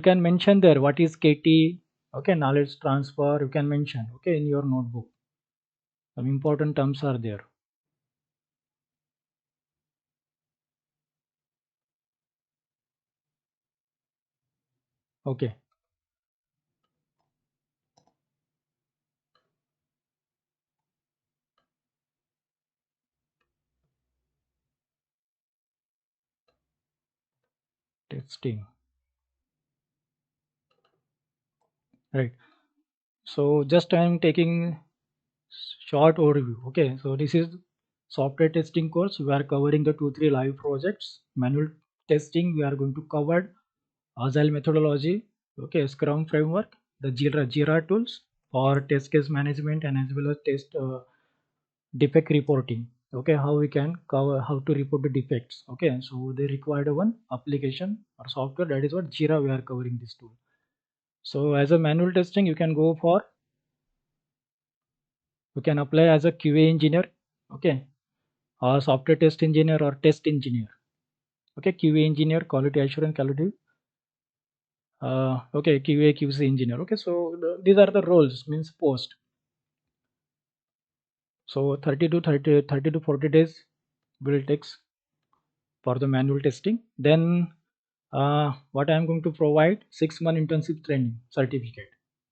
You can mention there what is KT, okay, knowledge transfer, you can mention, okay, in your notebook. Some important terms are there. Okay. Testing, right? So just I am taking short overview. Okay, so this is software testing course. We are covering the 2 3 live projects. Manual testing we are going to cover agile methodology, okay, Scrum framework, the Jira tools for test case management and as well as test defect reporting. Okay, how we can cover how to report the defects. Okay, so they required one application or software, that is what Jira we are covering this tool. So as a manual testing, you can go for, you can apply as a QA engineer, okay, or software test engineer or test engineer. Okay, QA engineer, quality assurance, quality. Okay, QA QC engineer. Okay, so these are the roles, means post. So 30 to 40 days will takes for the manual testing. Then what I am going to provide 6 month internship training certificate.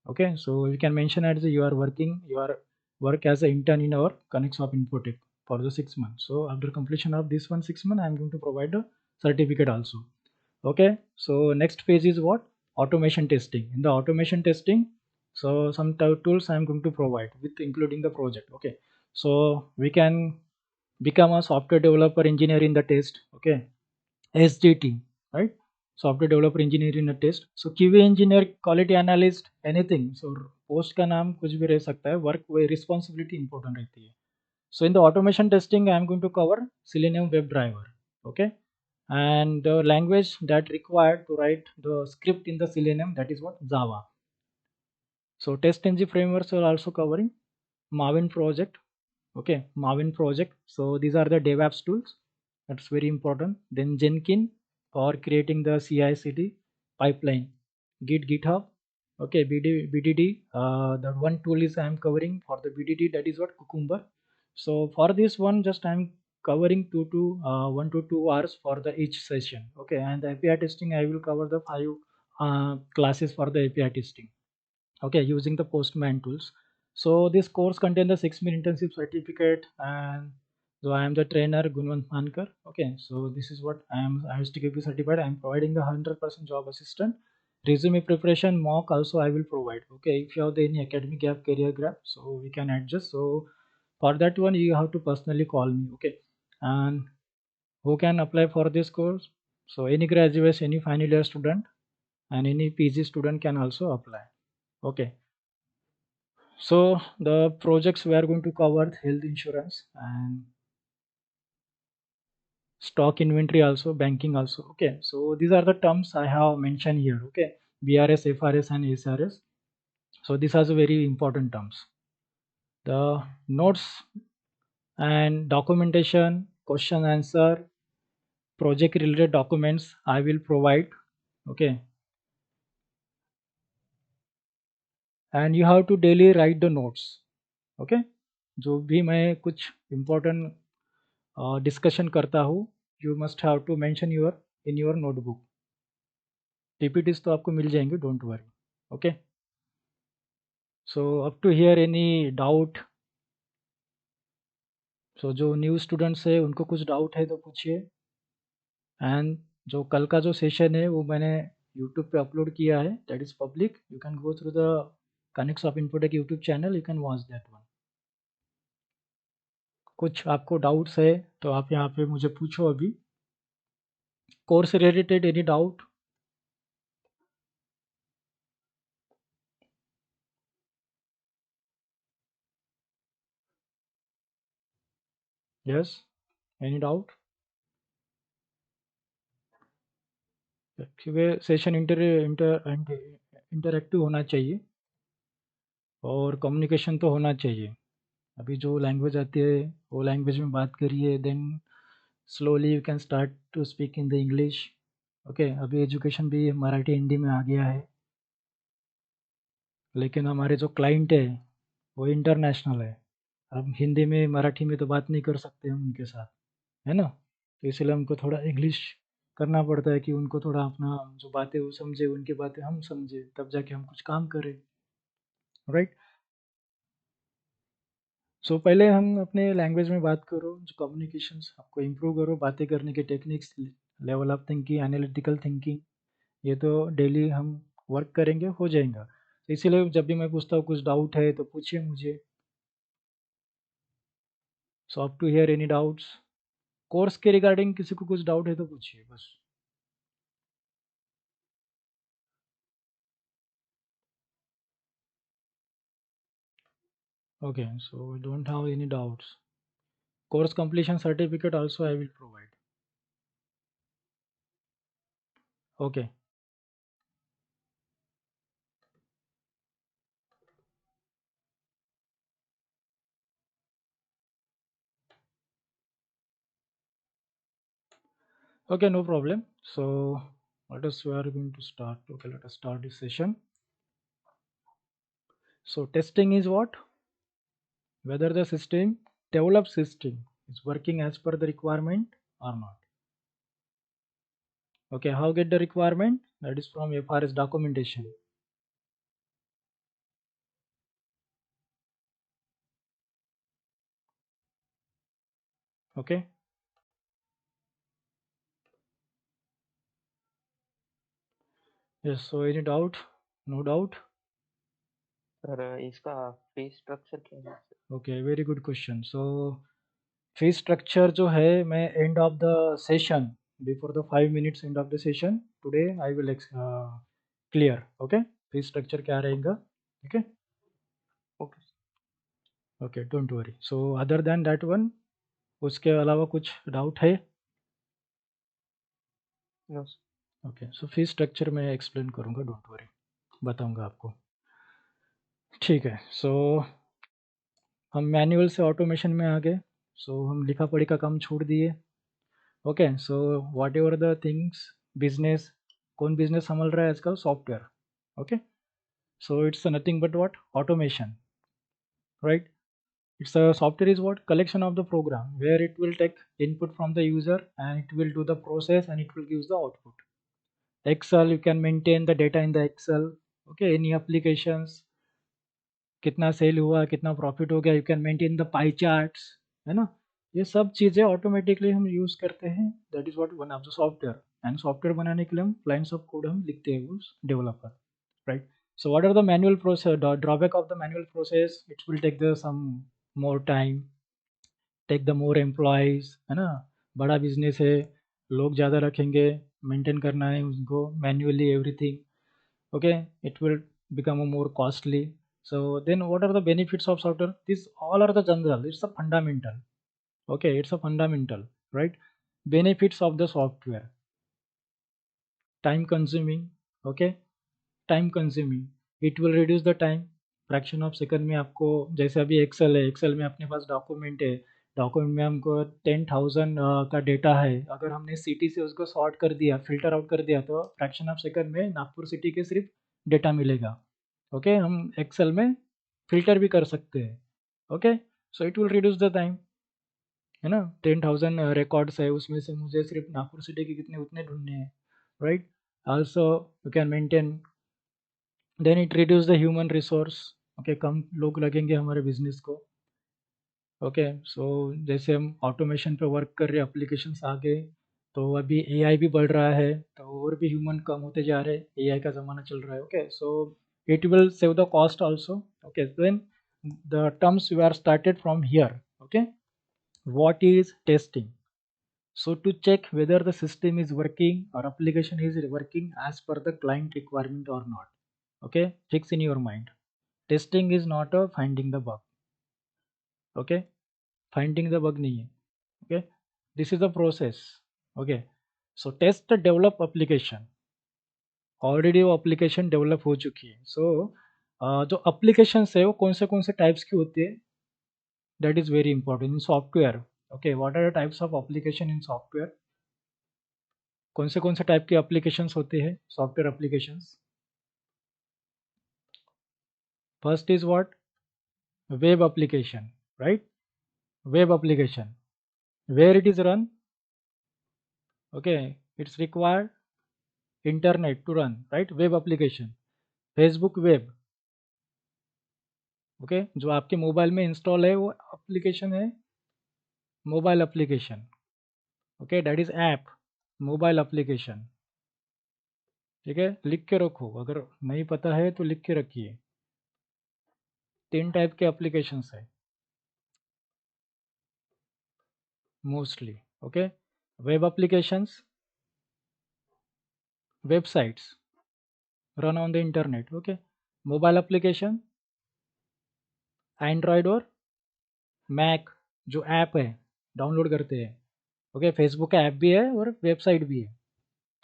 Okay, so you can mention as you are working, you are work as an intern in our Connexop Infotech for the 6 months. So after completion of this 6 month, I am going to provide a certificate also. Okay, so next phase is what? Automation testing. In the automation testing, so some tools I am going to provide with including the project. Okay, so we can become a software developer engineer in the test. Okay, SDT, right? Software developer engineer in a test. So QA engineer, quality analyst, anything. So post का नाम कुछ भी रह सकता है, work responsibility important रहती है. So in the automation testing, I am going to cover Selenium WebDriver. Okay, and the language that required to write the script in the Selenium, that is what? Java. So test ng frameworks are also covering Maven project. Okay, Maven project. So these are the DevOps tools. That's very important. Then Jenkins for creating the CI/CD pipeline. GitHub. Okay, BDD. The one tool is I am covering for the BDD. That is what? Cucumber. So for this one, just I am covering 1 to 2 hours for the each session. Okay, and the API testing I will cover the 5 classes for the API testing. Okay, using the Postman tools. So this course contains the 6 month intensive certificate, and so I am the trainer Gunwant Mankar. Okay, so this is what I am. I was to give you certified. I am providing the 100% job assistant. Resume preparation mock also I will provide. Okay, if you have any academic gap, career gap, so we can adjust. So for that one you have to personally call me. Okay, and who can apply for this course? So any graduates, any final year student, and any PG student can also apply. Okay, so the projects we are going to cover health insurance and stock inventory also, banking also. Okay, so these are the terms I have mentioned here. Okay, BRS, FRS, and SRS. So these are the very important terms. The notes and documentation, question answer, project related documents I will provide. Okay, and you have to daily write the notes. Okay, जो भी मैं कुछ important discussion करता हूँ, you must have to mention your in your notebook. PPTs तो आपको मिल जाएंगे, don't worry. Okay, so up to here any doubt? So जो न्यू स्टूडेंट्स है उनको कुछ डाउट है तो पूछिए. एंड जो कल का जो सेशन है वो मैंने यूट्यूब पे अपलोड किया है, that is public. You can go through the connects of infotech YouTube channel, you can watch that one. कुछ आपको डाउट्स है तो आप यहाँ पे मुझे पूछो अभी. Course related any doubt? Yes, any doubt? क्योंकि सेशन इंटरएक्टिव होना चाहिए और कम्युनिकेशन तो होना चाहिए. अभी जो लैंग्वेज आती है वो लैंग्वेज में बात करिए, then slowly you can start to speak in the English. Okay, अभी एजुकेशन भी मराठी हिंदी में आ गया है, लेकिन हमारे जो क्लाइंट है वो इंटरनेशनल है। अब हिंदी में मराठी में तो बात नहीं कर सकते हम उनके साथ, है ना? तो इसलिए हमको थोड़ा इंग्लिश करना पड़ता है कि उनको थोड़ा अपना जो बातें वो समझे, उनकी बातें हम समझे, तब जाके हम कुछ काम करें। राइट। सो पहले हम अपने लैंग्वेज में बात करो, जो कम्युनिकेशंस आपको इम्प्रूव करो, बातें करने के techniques, level of thinking, analytical thinking, ये तो डेली हम वर्क करेंगे, हो जाएगा। तो इसीलिए जब भी मैं पूछता हूँ कुछ डाउट है तो पूछिए मुझे। So up to here any doubts? Course के रिगार्डिंग किसी को कुछ डाउट है तो पूछिए बस। Okay, so don't have any doubts. Course completion certificate also I will provide. Okay. Okay, no problem. So let us, we are going to start. Okay, let us start this session. So testing is what? Whether the system, developed system, is working as per the requirement or not. Okay, how get the requirement? That is from FRS documentation. Okay. Yes. So any doubt? No doubt. Sir इसका fee structure क्या है? Okay, very good question. So fee structure जो है, मैं end of the session, before the 5 minutes end of the session today I will clear. Okay, fee structure क्या रहेगा? Okay. Okay. Okay, don't worry. So other than that one, उसके अलावा कुछ doubt है? No. Okay, सो fee structure मैं explain करूँगा, don't worry, बताऊँगा आपको। ठीक है। सो हम मैनुअल से ऑटोमेशन में आ गए। सो हम लिखा पढ़ी का काम छोड़ दिए। Okay, so what ever the things, business, कौन बिजनेस संभाल रहा है आजकल? Software. Okay, so it's nothing but what? Automation, right? It's a software is what? Collection of the program where it will take input from the user and it will do the process and it will give the output. Excel, you can maintain the data in the Excel. Okay, any applications, कितना cell हुआ, कितना profit हो गया, you can maintain the pie charts, है ना? ये सब चीज़ें ऑटोमेटिकली हम यूज़ करते हैं। That is what one of the software. And software बनाने के लिए हम लाइन्स ऑफ कोड हम लिखते हैं उस developer, right? So what are the manual process, drawback of the manual process? It will take the some more time, take the more employees, है ना? बड़ा बिजनेस है, लोग ज़्यादा रखेंगे, मेंटेन करना है उनको manually everything. Okay, it will become a more costly. So then what are the benefits of software? These all are the general, it's a fundamental. Okay, it's a fundamental, right? Benefits of the software: time consuming. Okay, time consuming, it will reduce the time, fraction of second में आपको, जैसे अभी Excel है, Excel में अपने पास document है, document में हमको 10,000 का डेटा है, अगर हमने सिटी से उसको सॉर्ट कर दिया, फिल्टर आउट कर दिया, तो फ्रैक्शन ऑफ सेकंड में नागपुर सिटी के सिर्फ डेटा मिलेगा। ओके, हम एक्सेल में फिल्टर भी कर सकते हैं। Okay, so it will reduce the time, है ना? 10,000 रिकॉर्ड्स है, उसमें से मुझे सिर्फ नागपुर सिटी के कितने उतने ढूंढने हैं, right? Also you can maintain, then it reduce the human resource. Okay, कम लोग लगेंगे हमारे बिजनेस को। ओके, सो जैसे हम ऑटोमेशन पे वर्क कर रहे हैं, एप्लीकेशंस आ गए, तो अभी एआई भी बढ़ रहा है, तो और भी ह्यूमन कम होते जा रहे हैं, एआई का ज़माना चल रहा है। Okay, so it will save the cost also. Okay, then the terms we are started from here. Okay, what is testing? So to check whether the system is working or application is working as per the client requirement or not. Okay, fix in your mind, testing is not a finding the bug. Okay, finding the bug नहीं है। Okay, this is the process. Okay, so test develop application, already वो application develop हो चुकी है। सो जो application है वो कौन से टाइप्स की होती है? That is very important in software. Okay, what are the types of application in software? कौन से टाइप के एप्लीकेशंस होते हैं software applications? First is what? Web application, right? Web application, where it is run, okay, it's required internet to run, right? Web application, Facebook web, okay, जो आपके mobile में install है वो एप्लीकेशन है, mobile application, okay, that is app, mobile application, ठीक है? लिख के रखो, अगर नहीं पता है तो लिख के रखिए। 3 टाइप के एप्लीकेशंस है mostly, okay? Web applications, websites run on the internet, okay? Mobile application, Android और मैक जो ऐप है डाउनलोड करते हैं, ओके? फेसबुक का ऐप भी है और वेबसाइट भी है,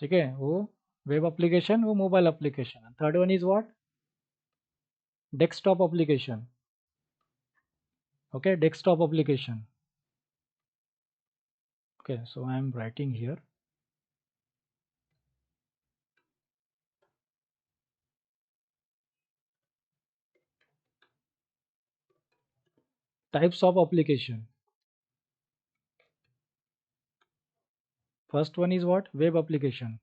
ठीक है? वो वेब एप्लीकेशन, वो mobile application. Third one is what? Desktop application, okay, desktop application, okay, so I am writing here types of application. First one is what? Web application.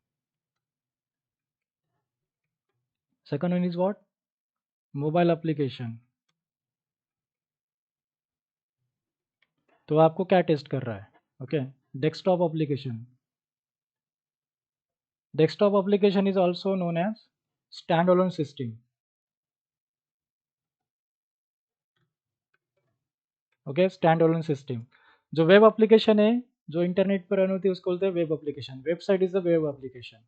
Second one is what? Mobile application. तो आपको क्या test कर रहा है? Okay, desktop application. Desktop application is also known as stand alone system, okay, stand alone system. जो web application है, जो internet पर रन होती है, उसको बोलते हैं web application. Website is the web application,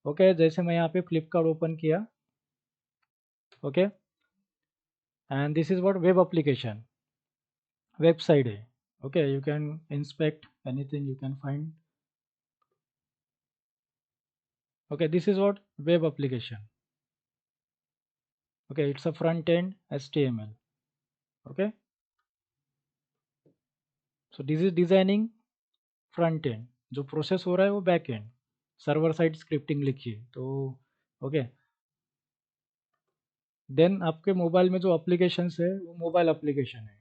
okay? जैसे मैं यहाँ पे फ्लिपकार्ट ओपन किया, okay, and this is what? Web application, website है, okay? You can inspect anything, you can find, okay, this is what? Web application, okay, it's a front end HTML, okay? So this is designing front end, जो process हो रहा है वो back and, server side scripting लिखिए तो, okay? Then आपके mobile में जो एप्लीकेशंस है वो मोबाइल एप्लीकेशन है,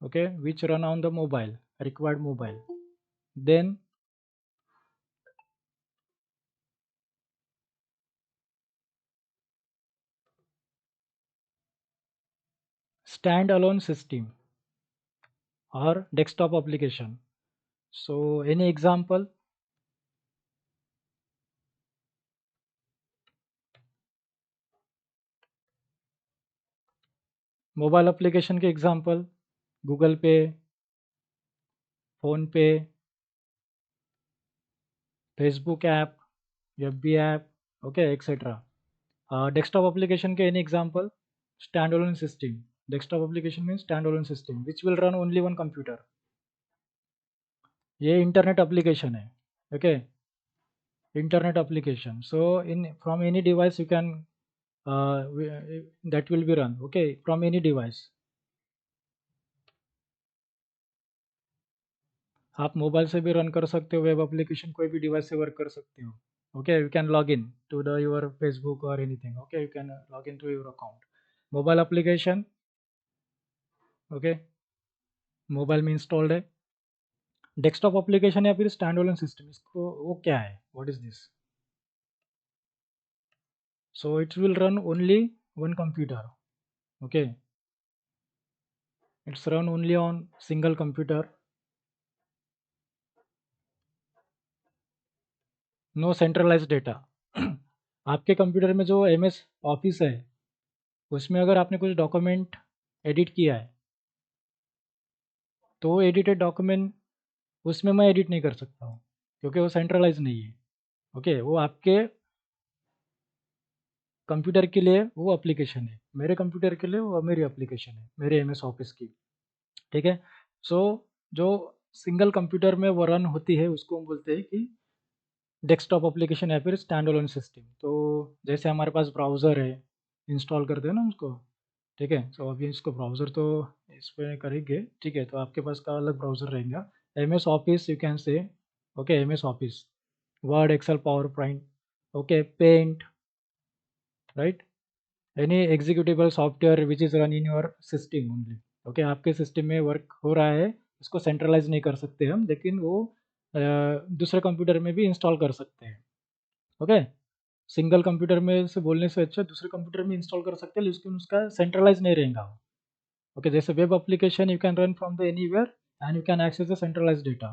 okay, which run on the mobile, required mobile. Then stand alone system और desktop application. So any example? Mobile application के example, Google pay, PhonePe, Facebook app, FB app, okay, etc. Desktop application के any example? Standalone system. Desktop application means standalone system which will run only one computer. ये internet application है, okay? Internet application, so in from any device you can that will be run, okay, from any device. आप mobile से भी run कर सकते हो web application, कोई भी डिवाइस से वर्क कर सकते हो, okay? You can log in to the your Facebook और anything, okay? You can log in to your account. Mobile application, okay, mobile में इंस्टॉल्ड है। डेस्कटॉप एप्लीकेशन या फिर स्टैंड अलोन सिस्टम, इसको वो क्या है? What is this? So it will run only one computer, okay? It's run only on single computer, no centralize data. आपके computer में जो एम एस ऑफिस है उसमें अगर आपने कुछ डॉक्यूमेंट एडिट किया है तो वो एडिटेड डॉक्यूमेंट उसमें मैं एडिट नहीं कर सकता हूँ क्योंकि वो सेंट्रलाइज नहीं है, ओके? वो आपके कंप्यूटर के लिए वो एप्लीकेशन है, मेरे कंप्यूटर के लिए वो मेरी एप्लीकेशन है, मेरे एम एस ऑफिस की, ठीक है? सो जो सिंगल कंप्यूटर में वो रन होती है उसको हम बोलते हैं कि डेस्कटॉप एप्लीकेशन या फिर स्टैंड अलोन सिस्टम। तो जैसे हमारे पास ब्राउज़र है, इंस्टॉल करते हैं ना उसको, ठीक है? सो अभी इसको ब्राउज़र तो इस पर करेंगे, ठीक है? तो आपके पास का अलग ब्राउज़र रहेगा, M S office you can say, okay, MS office, word, excel, power point, okay, paint, right, any executable software which is run in your system only. Okay, आपके सिस्टम में वर्क हो रहा है, इसको सेंट्रलाइज नहीं कर सकते हम, लेकिन वो दूसरे कंप्यूटर में भी इंस्टॉल कर सकते हैं। ओके, सिंगल कंप्यूटर में से बोलने से अच्छा दूसरे कंप्यूटर में इंस्टॉल कर सकते हैं, लेकिन उसका सेंट्रलाइज नहीं रहेगा वो। ओके, जैसे web application you can run from the anywhere and you can access the centralize data.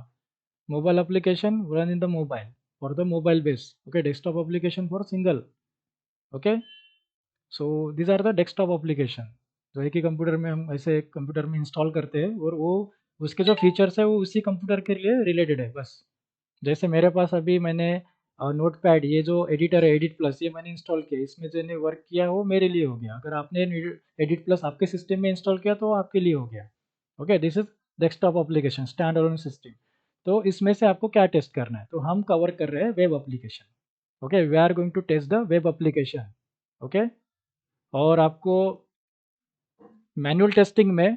Mobile application run in the mobile for the mobile base. Okay, desktop application for single. Okay, so these are the desktop application जो एक ही computer में हम ऐसे एक computer में install करते हैं, और वो उसके जो फीचर्स है वो उसी कंप्यूटर के लिए रिलेटेड है बस। जैसे मेरे पास अभी मैंने नोट पैड, ये जो एडिटर है एडिट प्लस, ये मैंने इंस्टॉल किया, इसमें जो ने वर्क किया वो मेरे लिए हो गया। अगर आपने एडिट प्लस आपके सिस्टम में इंस्टॉल किया तो वो आपके लिए हो गया। Okay, this is desktop application stand alone system. तो इसमें से आपको क्या टेस्ट करना है, तो हम कवर कर रहे हैं web application. Okay, we are going to test the web application. Okay, और आपको मैनुअल टेस्टिंग में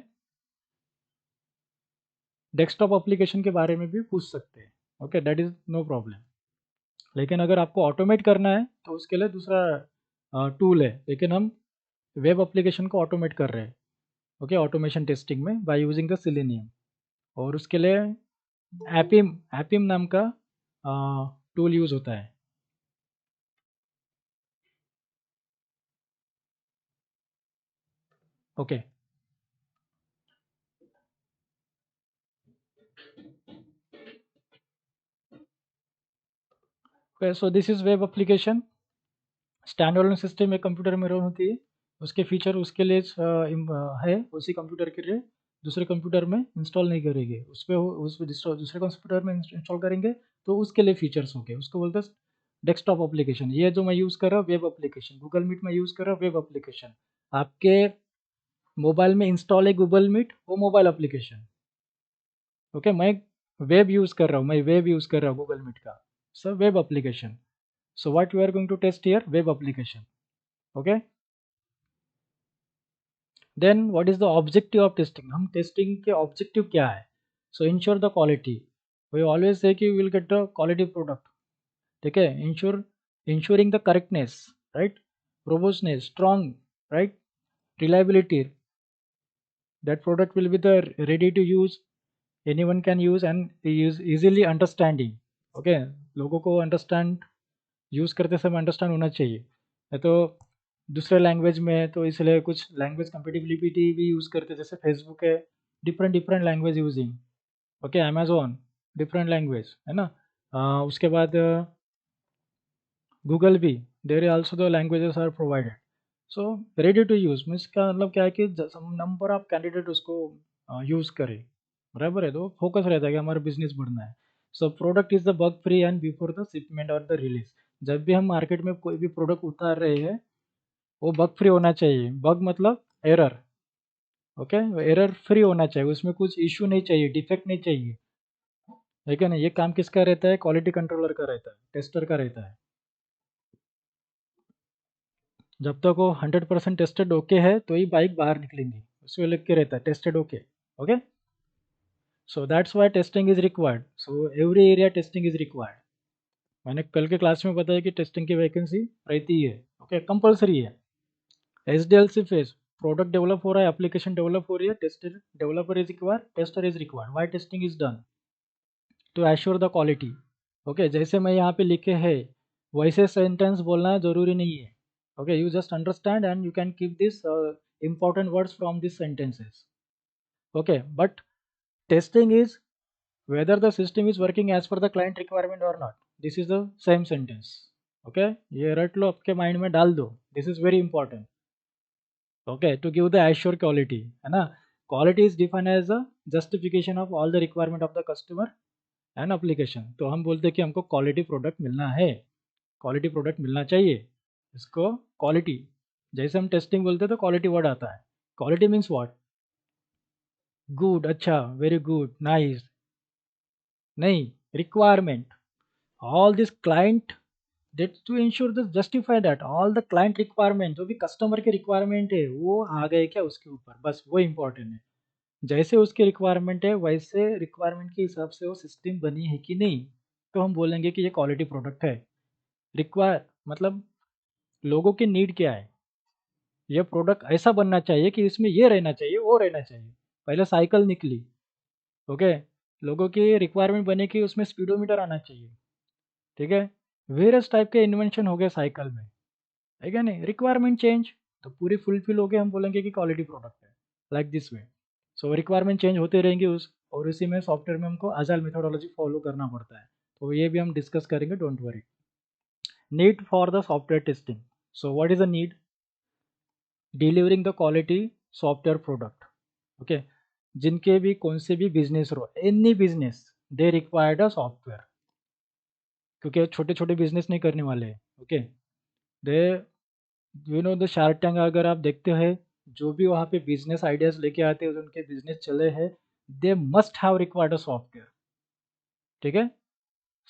डेस्कटॉप एप्लीकेशन के बारे में भी पूछ सकते हैं। Okay, that is no problem. लेकिन अगर आपको ऑटोमेट करना है तो उसके लिए दूसरा टूल है, लेकिन हम वेब एप्लीकेशन को ऑटोमेट कर रहे हैं। ओके, ऑटोमेशन टेस्टिंग में बाय यूजिंग द सिलेनियम, और उसके लिए एपिम एपिम नाम का टूल यूज होता है। Okay, so this is web application. Stand alone system एक कंप्यूटर में रन होती है, उसके फीचर उसके लिए है, उसी कंप्यूटर के लिए दूसरे कंप्यूटर में इंस्टॉल नहीं करेंगे, उस पर उस दूसरे कंप्यूटर में इंस्टॉल करेंगे तो उसके लिए फीचर्स हो गए, उसको बोलते हैं डेस्कटॉप एप्लीकेशन। ये जो मैं यूज़ कर रहा हूँ वेब एप्लीकेशन, गूगल मीट में यूज़ कर रहा हूँ वेब एप्लीकेशन। आपके मोबाइल में इंस्टॉल है गूगल मीट, वो मोबाइल एप्लीकेशन। ओके, मैं वेब यूज़ कर रहा हूँ, मैं वेब यूज़ कर रहा हूँ गूगल मीट का, so web application. So what we are going to test here, web application. Okay, then what is the objective of testing, हम टेस्टिंग के ऑब्जेक्टिव क्या है। So ensure the quality, we always say कि will get the quality product. ठीक है, ensuring the correctness, right, robustness, strong, right, reliability, that product will be the ready to use, anyone can use and use easily understanding। Okay, लोगों को understand use करते समय understand होना चाहिए, नहीं तो दूसरे लैंग्वेज में, तो इसलिए कुछ लैंग्वेज कंपेटिबिलिटी भी यूज़ करते हैं, जैसे फेसबुक है different different language using. Okay, Amazon different language है ना। उसके बाद गूगल भी, there also the languages are provided. So ready to use means का मतलब क्या है कि नंबर ऑफ कैंडिडेट उसको यूज़ करे, बराबर है, तो फोकस रहता है कि हमारा बिजनेस बढ़ना है। So product is the bug free and before the shipment और द रिलीज। जब भी हम मार्केट में कोई भी प्रोडक्ट उतार रहे हैं वो बग फ्री होना चाहिए। बग मतलब एरर। ओके, एरर फ्री होना चाहिए, उसमें कुछ इशू नहीं चाहिए, डिफेक्ट नहीं चाहिए। ठीक है ना, ये काम किसका रहता है, क्वालिटी कंट्रोलर का रहता है, टेस्टर का रहता है। जब तक वो 100% टेस्टेड ओके है तो ही बाइक बाहर निकलेंगी, उसमें लिख के रहता है tested okay. Okay, so that's why testing is required, so every area testing is required. मैंने कल के क्लास में बताया कि टेस्टिंग की वैकेंसी रहती है। ओके, कंपलसरी है। H D L C phase, product develop हो रहा है, एप्लीकेशन डेवलप हो रही है, tester developer is required, tester is required. Why testing is done to assure the quality. Okay, जैसे मैं यहाँ पे लिखे है वैसे सेंटेंस बोलना जरूरी नहीं है। Okay, you just understand and you can keep this important words from these sentences। Okay, but testing is whether the system is working as per the client requirement or not, this is the same sentence। Okay, ये रट लो, आपके mind में डाल दो, this is very important. Okay, to give the assure quality, है ना। Quality is defined as the justification of all the requirement of the customer and application. तो हम बोलते हैं कि हमको क्वालिटी प्रोडक्ट मिलना है, क्वालिटी प्रोडक्ट मिलना चाहिए, इसको क्वालिटी। जैसे हम टेस्टिंग बोलते हैं तो क्वालिटी वर्ड आता है। क्वालिटी मीन्स व्हाट, गुड, अच्छा, वेरी गुड, नाइस, नहीं, requirement, all this client that to ensure the justify that all the client requirement, जो भी कस्टमर के रिक्वायरमेंट है वो आ गए क्या उसके ऊपर, बस वो इम्पोर्टेंट है। जैसे उसकी रिक्वायरमेंट है वैसे रिक्वायरमेंट के हिसाब से वो सिस्टम बनी है कि नहीं, तो हम बोलेंगे कि ये क्वालिटी प्रोडक्ट है। रिक्वायर मतलब लोगों की नीड क्या है, ये प्रोडक्ट ऐसा बनना चाहिए कि इसमें ये रहना चाहिए, वो रहना चाहिए। पहले साइकिल निकली, ओके, लोगों की रिक्वायरमेंट बने कि उसमें स्पीडोमीटर आना चाहिए, ठीक है। वेरियस टाइप के इन्वेंशन हो गए साइकिल में, है क्या नहीं, रिक्वायरमेंट चेंज, तो पूरी फुलफिल हो गए, हम बोलेंगे कि क्वालिटी प्रोडक्ट है, like this way. So requirement change होते रहेंगे उस, और इसी में सॉफ्टवेयर में हमको अजाइल मेथोडोलॉजी फॉलो करना पड़ता है, तो ये भी हम डिस्कस करेंगे, don't worry. Need for the software testing, so what is the need, delivering the quality software product, okay. जिनके भी कौन से भी बिजनेस हो, any business, they required a software, क्योंकि छोटे छोटे बिजनेस नहीं करने वाले हैं, okay. They, you know the shark tank अगर आप देखते हैं, जो भी वहाँ पे बिजनेस आइडियाज लेके आते हैं, उनके बिजनेस चले हैं, they must have required a software, ठीक है।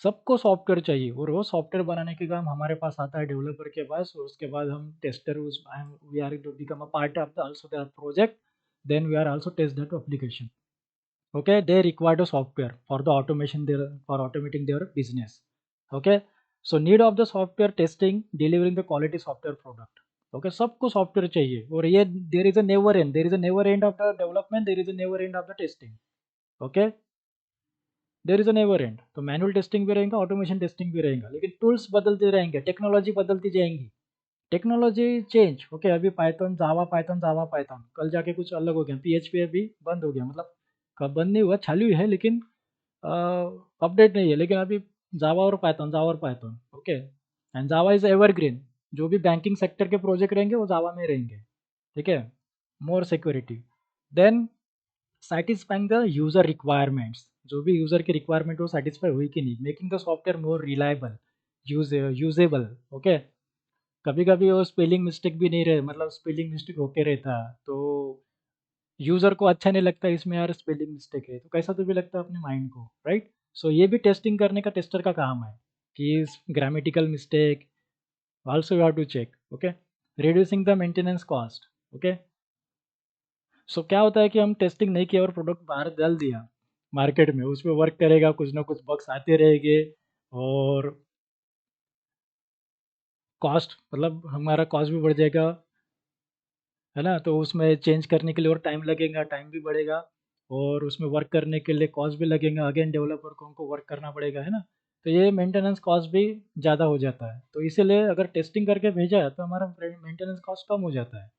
सबको सॉफ्टवेयर चाहिए, और वो सॉफ्टवेयर बनाने के काम हमारे पास आता है डेवलपर के पास, और उसके बाद हम टेस्टर, उस we are to become a part of the also the project, then we are also test that application, okay, they required a software for the automation their, for automating their business, okay. So need of the software testing, delivering the quality software product, okay, सबको software चाहिए, और ये there is a never and, there is a never end of the development, there is a never end of the testing, okay, there is a never and. तो manual testing भी रहेगा, automation testing भी रहेगा, लेकिन tools बदलते रहेंगे, technology बदलती जाएंगी, टेक्नोलॉजी चेंज, ओके। अभी Python Java, Python Java Python, कल जाके कुछ अलग हो गया, पीएचपी अभी बंद हो गया, मतलब कब बंद नहीं हुआ, चालू ही है, लेकिन अपडेट नहीं है, लेकिन अभी जावा और पाइथन, जावा और Python, okay. And Java is evergreen, जो भी बैंकिंग सेक्टर के प्रोजेक्ट रहेंगे वो जावा में रहेंगे, ठीक है। More security, then satisfying the user requirements, जो भी यूजर की रिक्वायरमेंट हो सेटिस्फाई हुई कि नहीं, making the software more reliable, usable, okay. कभी कभी वो स्पेलिंग मिस्टेक भी नहीं रहे, मतलब स्पेलिंग मिस्टेक होके रहता है, तो यूजर को अच्छा नहीं लगता, इसमें यार स्पेलिंग मिस्टेक है, तो कैसा तो भी लगता है अपने माइंड को, राइट। सो ये भी टेस्टिंग करने का टेस्टर का काम है, कि grammatical mistake also you have to check, okay. Reducing the maintenance cost, okay. So क्या होता है कि हम टेस्टिंग नहीं किया और प्रोडक्ट बाहर डाल दिया मार्केट में, उसमें वर्क करेगा, कुछ ना कुछ बग्स आते रहेंगे, और कॉस्ट, मतलब हमारा कॉस्ट भी बढ़ जाएगा, है ना। तो उसमें चेंज करने के लिए और टाइम लगेगा, टाइम भी बढ़ेगा, और उसमें वर्क करने के लिए कॉस्ट भी लगेगा, अगेन डेवलपर को उनको वर्क करना पड़ेगा, है ना। तो ये मेंटेनेंस कॉस्ट भी ज़्यादा हो जाता है, तो इसीलिए अगर टेस्टिंग करके भेजा है तो हमारा मेंटेनेंस कॉस्ट कम हो जाता है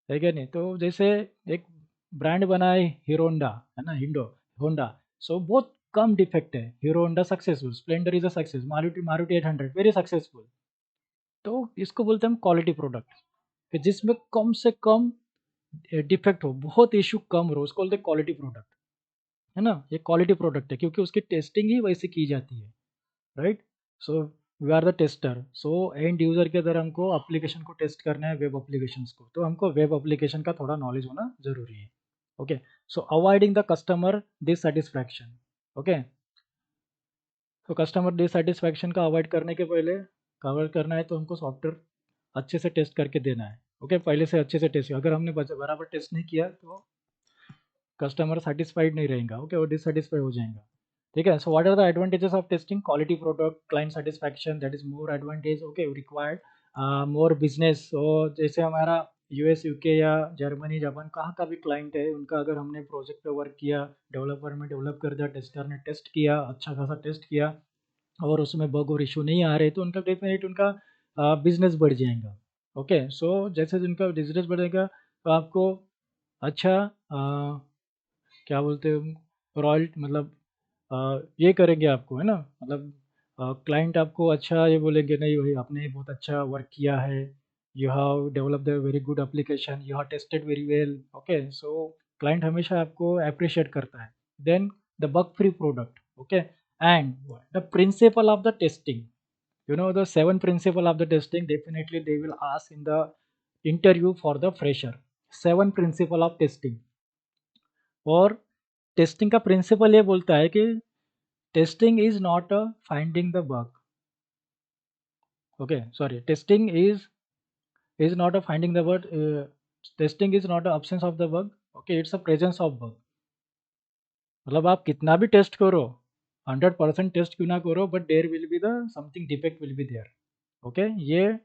क्या नहीं। तो जैसे एक ब्रांड बना है हीरो होंडा, है ना, हिंडो होंडा, सो बहुत कम डिफेक्ट है, hero Honda successful, Splendor is a success, Maruti Maruti 800 very successful, तो इसको बोलते हैं हम क्वालिटी प्रोडक्ट, कि जिसमें कम से कम डिफेक्ट हो, बहुत इशू कम हो, उसको बोलते हैं क्वालिटी प्रोडक्ट, है ना। ये क्वालिटी प्रोडक्ट है क्योंकि उसकी टेस्टिंग ही वैसे की जाती है, right. So we are the tester, so end user के अंदर हमको एप्लीकेशन को टेस्ट करना है, वेब एप्लीकेशंस को, तो हमको वेब एप्लीकेशन का थोड़ा नॉलेज होना जरूरी है, okay. So avoiding the customer dissatisfaction, okay. तो कस्टमर डिससेटिस्फैक्शन का अवॉइड करने के पहले, कवर करना है तो हमको सॉफ्टवेयर अच्छे से टेस्ट करके देना है, ओके। पहले से अच्छे से टेस्ट, अगर हमने बराबर टेस्ट नहीं किया तो कस्टमर सेटिस्फाइड नहीं रहेगा, ओके, वो डिससेटिस्फाइड हो जाएगा, ठीक है। So what are the advantages of testing, quality product, client satisfaction, that is more advantage, okay, required more business. और जैसे हमारा यूएस यूके या जर्मनी जापान कहाँ का भी क्लाइंट है, उनका अगर हमने प्रोजेक्ट पे वर्क किया, डेवलपर में डेवलप कर दिया, टेस्टर ने टेस्ट किया, अच्छा खासा टेस्ट किया, और उसमें बग और इशू नहीं आ रहे, तो उनका डेफिनेट उनका बिजनेस बढ़ जाएगा, ओके। सो जैसे उनका बिजनेस बढ़ेगा तो आपको अच्छा क्या बोलते हैं, रॉयल मतलब ये करेंगे आपको, है ना, मतलब क्लाइंट आपको अच्छा ये बोलेंगे, नहीं भाई आपने बहुत अच्छा वर्क किया है, you have develop the very good application, you have tested very well, okay. सो क्लाइंट हमेशा आपको अप्रिशिएट करता है। Then the bug free product, okay, and the principle of the testing, you know the seven principle of the testing, definitely they will ask in the interview for the fresher, seven principle of testing। और testing का principal ये बोलता है कि testing is not a finding the bug, okay, sorry, testing is not a finding the bug, testing is not a absence of the bug, okay, it's a presence of bug. मतलब आप कितना भी test करो, 100% test क्यों ना करो, but there will be the something defect will be there. Okay, ये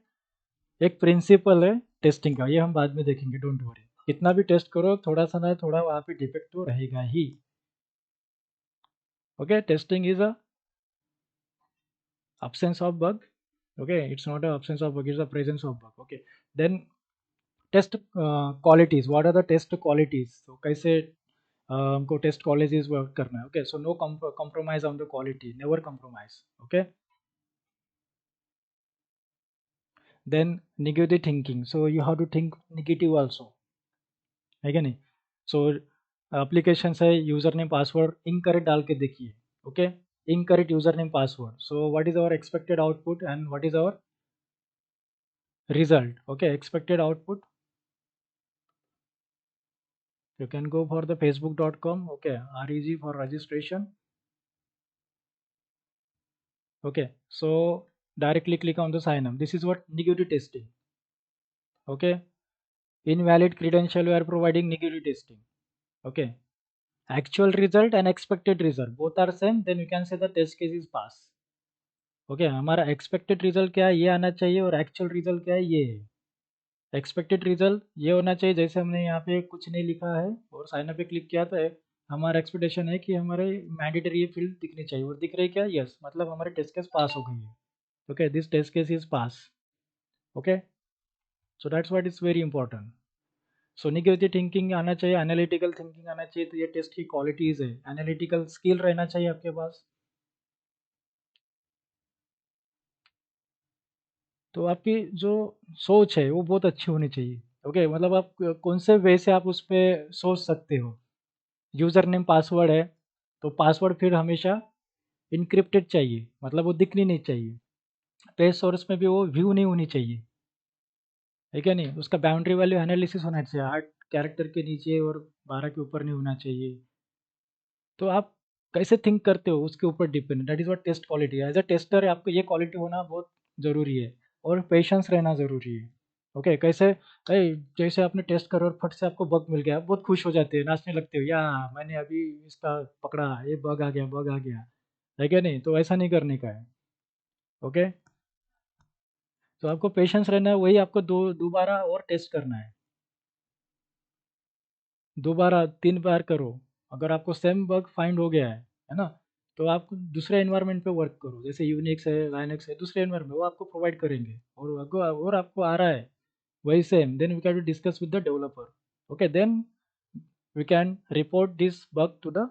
एक प्रिंसिपल है टेस्टिंग का, ये हम बाद में देखेंगे, डोंट वरी। कितना भी टेस्ट करो, थोड़ा सा ना थोड़ा वहाँ पे डिफेक्ट तो रहेगा ही। Okay, testing is a absence of bug. Okay, it's not a absence of bug, it's a presence of bug. Okay, then test qualities, what are the test qualities, तो कैसे हमको टेस्ट क्वालिटीज वर्क करना है। Okay, so no compromise on the quality, never compromise. Okay, then negative thinking, so you have to think negative also, है क्या नहीं। सो application है, यूजर नेम पासवर्ड इनकरेक्ट डाल के देखिए। Okay, incorrect user name password, so what is our expected output and what is our result? Okay, expected output, you can go for the facebook.com. Okay, reg for registration. Okay, so directly click on the sign up. This is what negative testing. Okay, invalid credential, you are providing negative testing. Okay, actual result and expected result both are same, then you can say the test case is pass. Okay, हमारा expected result क्या है, ये आना चाहिए, और actual result क्या है, ये है। एक्सपेक्टेड रिजल्ट ये होना चाहिए, जैसे हमने यहाँ पे कुछ नहीं लिखा है और साइन अप पे क्लिक किया, तो हमारा एक्सपेक्टेशन है कि हमारे मैंडेटरी ये फील्ड दिखनी चाहिए, और दिख रही क्या, यस, मतलब हमारे टेस्ट केस पास हो गई है। Okay, this test case is pass. Okay, so that's what is very important. So negative thinking आना चाहिए, एनालिटिकल थिंकिंग आना चाहिए, तो ये टेस्ट की क्वालिटीज है। एनालिटिकल स्किल रहना चाहिए आपके पास, तो आपकी जो सोच है वो बहुत अच्छी होनी चाहिए। ओके, मतलब आप कौन से वे से आप उस पर सोच सकते हो। यूज़र नेम पासवर्ड है, तो पासवर्ड फिर हमेशा इनक्रिप्टेड चाहिए, मतलब वो दिखनी नहीं चाहिए। पेज सोर्स में भी वो व्यू नहीं होनी चाहिए, है क्या नहीं। उसका बाउंड्री वैल्यू एनालिसिस होना चाहिए, 8 कैरेक्टर के नीचे और 12 के ऊपर नहीं होना चाहिए। तो आप कैसे थिंक करते हो उसके ऊपर depend, that is what test quality है। एज अ टेस्टर आपको ये क्वालिटी होना बहुत ज़रूरी है, और पेशेंस रहना ज़रूरी है। ओके, कैसे, जैसे आपने टेस्ट करो और फट से आपको बग मिल गया, आप बहुत खुश हो जाते हो, नाचने लगते हो, या मैंने अभी इसका पकड़ा, ये बग आ गया, बग आ गया, है क्या नहीं। तो ऐसा नहीं करने का है। ओके, तो आपको पेशेंस रहना है, वही आपको दोबारा और टेस्ट करना है, दोबारा 3 बार करो। अगर आपको सेम बग फाइंड हो गया है ना, तो आप दूसरे एनवायरनमेंट पे वर्क करो, जैसे यूनिक्स है, लाइनक्स है, दूसरे एनवायरनमेंट वो आपको प्रोवाइड करेंगे, और आपको आ रहा है वही same, then we can to discuss with the developer. Okay, then we can report this bug to the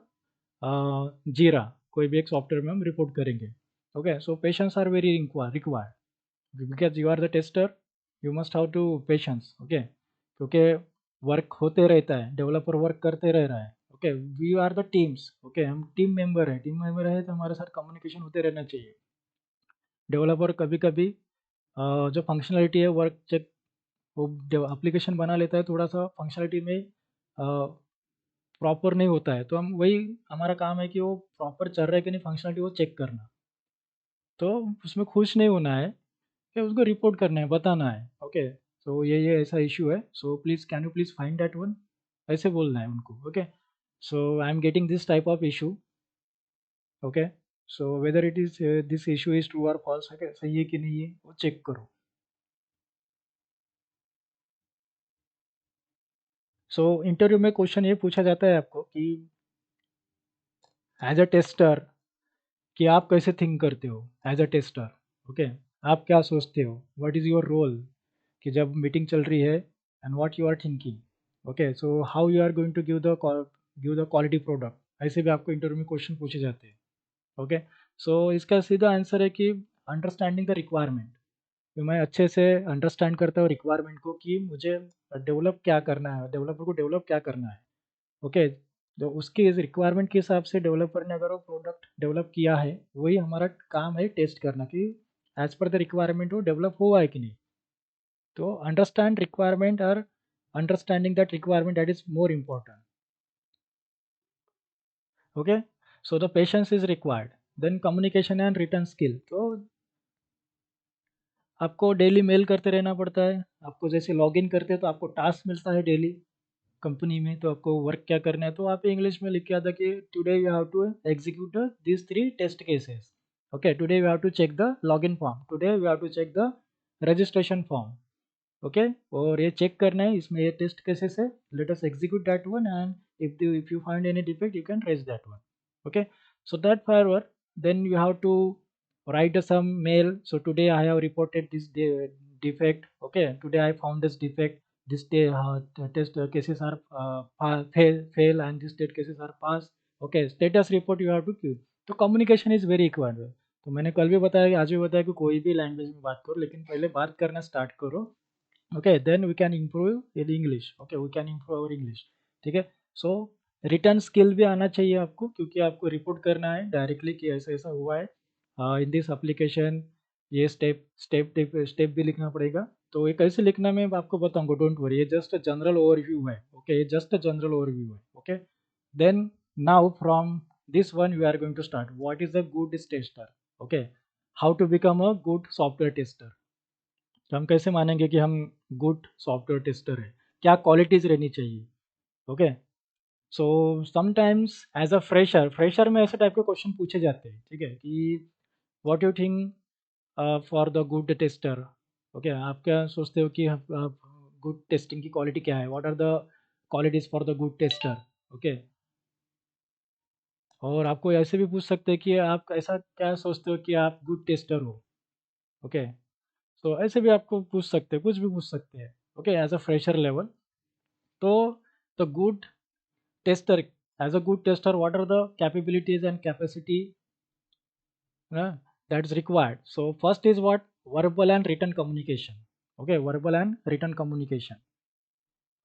Jira, कोई भी एक सॉफ्टवेयर में हम रिपोर्ट करेंगे। Okay, so patience are very required, because you are the tester, you must how to patience. Okay, क्योंकि work होते रहता है, डेवलपर वर्क करते रह रहा है। Okay, we are the teams. Okay, हम टीम मेंबर है, टीम मेंबर है तो हमारे साथ कम्युनिकेशन होते रहना चाहिए। डेवलपर कभी कभी जो फंक्शनलिटी है वर्क चेक, वो एप्लीकेशन बना लेता है, थोड़ा सा फंक्शनलिटी में प्रॉपर नहीं होता है, तो हम वही, हमारा काम है कि वो प्रॉपर चल रहा है कि नहीं फंक्शनलिटी, वो चेक करना। तो उसमें खुश नहीं होना है, कि उसको रिपोर्ट करना है, बताना है। ओके, सो ये ऐसा इशू है, so please can you please find that one, ऐसे बोलना है उनको। Okay, so I am getting this type of issue. Okay, so whether it is this issue is true और फॉल्स, है, सही है कि नहीं है वो चेक करो। सो इंटरव्यू में क्वेश्चन ये पूछा जाता है आपको कि एज अ टेस्टर, कि आप कैसे थिंक करते हो एज अ टेस्टर। ओके, आप क्या सोचते हो, व्हाट इज़ योर रोल, कि जब मीटिंग चल रही है, and what you are thinking. Okay, so how you are going to give the quality product, ऐसे भी आपको इंटरव्यू में क्वेश्चन पूछे जाते हैं। ओके, सो इसका सीधा आंसर है कि अंडरस्टैंडिंग द रिक्वायरमेंट, कि मैं अच्छे से अंडरस्टैंड करता हूँ रिक्वायरमेंट को, कि मुझे डेवलप क्या करना है, डेवलपर को डेवलप क्या करना है। ओके, तो उसकी रिक्वायरमेंट के हिसाब से डेवलपर ने अगर वो प्रोडक्ट डेवलप किया है, वही हमारा काम है टेस्ट करना, कि एज पर द रिक्वायरमेंट वो डेवलप हुआ है कि नहीं। तो understand requirement or understanding that requirement, that is more important. Okay, so the patience is required, then communication and written skill, तो आपको डेली मेल करते रहना पड़ता है, आपको जैसे लॉगिन करते हैं तो आपको टास्क मिलता है डेली, कंपनी में, तो आपको वर्क क्या करना है, तो वहाँ पे इंग्लिश में लिख के आता कि today you have to execute this 3 test cases, okay, today you have to check the login form, today you have to check the registration form, okay, और ये चेक करना है, इसमें ये टेस्ट केसेस है, let us execute that one, and if you find any defect you can raise that one, okay. So that forward, then you have to write some mail, so today I have reported this defect, okay, today I found this defect, this day the test cases are fail and this state cases are pass, okay, status report you have to give. तो communication is very required. तो मैंने कल भी बताया कि आज भी बताया कि कोई भी लैंग्वेज में बात करो, लेकिन पहले बात करना स्टार्ट करो, okay, then we can improve in English, okay, we can improve our English, ठीक है। सो रिटर्न स्किल भी आना चाहिए आपको, क्योंकि आपको रिपोर्ट करना है डायरेक्टली कि ऐसा ऐसा हुआ है इन दिस एप्लीकेशन, ये स्टेप भी लिखना पड़ेगा। तो ये कैसे लिखना मैं आपको बताऊंगा, डोंट वरी, ये जस्ट जनरल ओवरव्यू है, ओके, ये जस्ट जनरल ओवरव्यू है, okay. Then now from this one we are going to start, what is a good tester, okay, how to become a good software tester। तो हम कैसे मानेंगे कि हम good software tester है, क्या क्वालिटीज रहनी चाहिए, okay. So sometimes as a fresher में ऐसे टाइप के क्वेश्चन पूछे जाते हैं, ठीक है, कि what you think for the good tester, okay, आप क्या सोचते हो कि गुड टेस्टिंग की क्वालिटी क्या है, what are the qualities for the good tester, okay. और आपको ऐसे भी पूछ सकते हैं कि आप ऐसा क्या सोचते हो कि आप गुड टेस्टर हो, ओके। तो ऐसे भी आपको पूछ सकते हैं, कुछ भी पूछ सकते हैं, okay, as a fresher level. तो the good tester, as a good tester what are the capabilities and capacity that is required? So first is what, verbal and written communication, okay, verbal and written communication,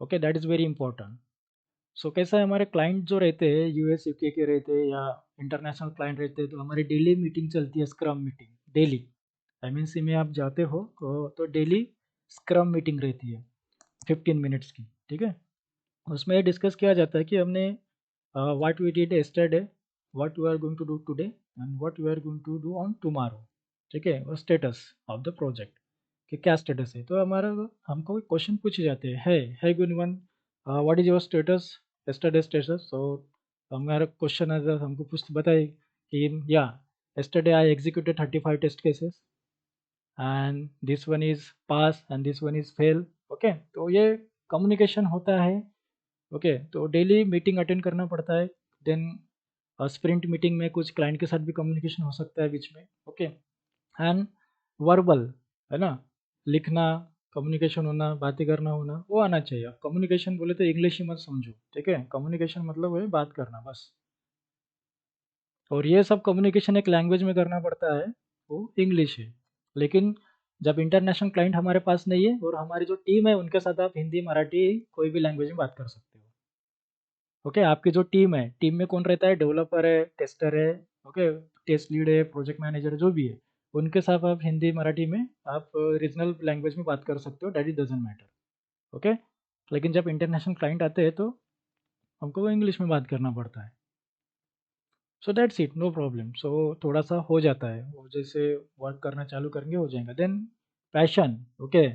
okay, that is very important। सो कैसा है, हमारे client जो रहते हैं US UK के रहते हैं या इंटरनेशनल क्लाइंट रहते हैं, तो हमारी डेली मीटिंग चलती है, स्क्रम मीटिंग डेली, एमएनसी में आप जाते हो तो डेली स्क्रम मीटिंग रहती है 15 मिनट्स की, ठीक है। उसमें डिस्कस किया जाता है कि हमने what we did yesterday, what we are going to do today, and what we are going to do on tomorrow, ठीक है, और स्टेटस ऑफ द प्रोजेक्ट कि क्या स्टेटस है। तो हमारा हमको क्वेश्चन पूछे जाते हैं, है गुनवन, what is your status, yesterday status. So हमारा क्वेश्चन हमको पूछ बताए कि या yesterday I executed 35 test cases and this one is pass and this one is fail, okay. तो ये कम्युनिकेशन होता है, ओके। तो डेली मीटिंग अटेंड करना पड़ता है। देन स्प्रिंट मीटिंग में कुछ क्लाइंट के साथ भी कम्युनिकेशन हो सकता है बीच में, ओके। एंड वर्बल, है ना, लिखना, कम्युनिकेशन होना, बातें करना होना, वो आना चाहिए। आप कम्युनिकेशन बोले तो इंग्लिश ही मत समझो, ठीक है, कम्युनिकेशन मतलब है बात करना बस। और ये सब कम्युनिकेशन एक लैंग्वेज में करना पड़ता है, वो इंग्लिश है। लेकिन जब इंटरनेशनल क्लाइंट हमारे पास नहीं है और हमारी जो टीम है उनके साथ आप हिंदी, मराठी, कोई भी लैंग्वेज में बात कर सकते हो, ओके। आपकी जो टीम है, टीम में कौन रहता है, डेवलपर है, टेस्टर है, ओके, टेस्ट लीड है, प्रोजेक्ट मैनेजर, जो भी है, उनके साथ आप हिंदी, मराठी में आप रीजनल लैंग्वेज में बात कर सकते हो, that is doesn't matter, okay. लेकिन जब इंटरनेशनल क्लाइंट आते हैं तो हमको वो इंग्लिश में बात करना पड़ता है। So that's it, no problem. So थोड़ा सा हो जाता है, वो जैसे वर्क करना चालू करेंगे हो जाएगा। Then passion, okay.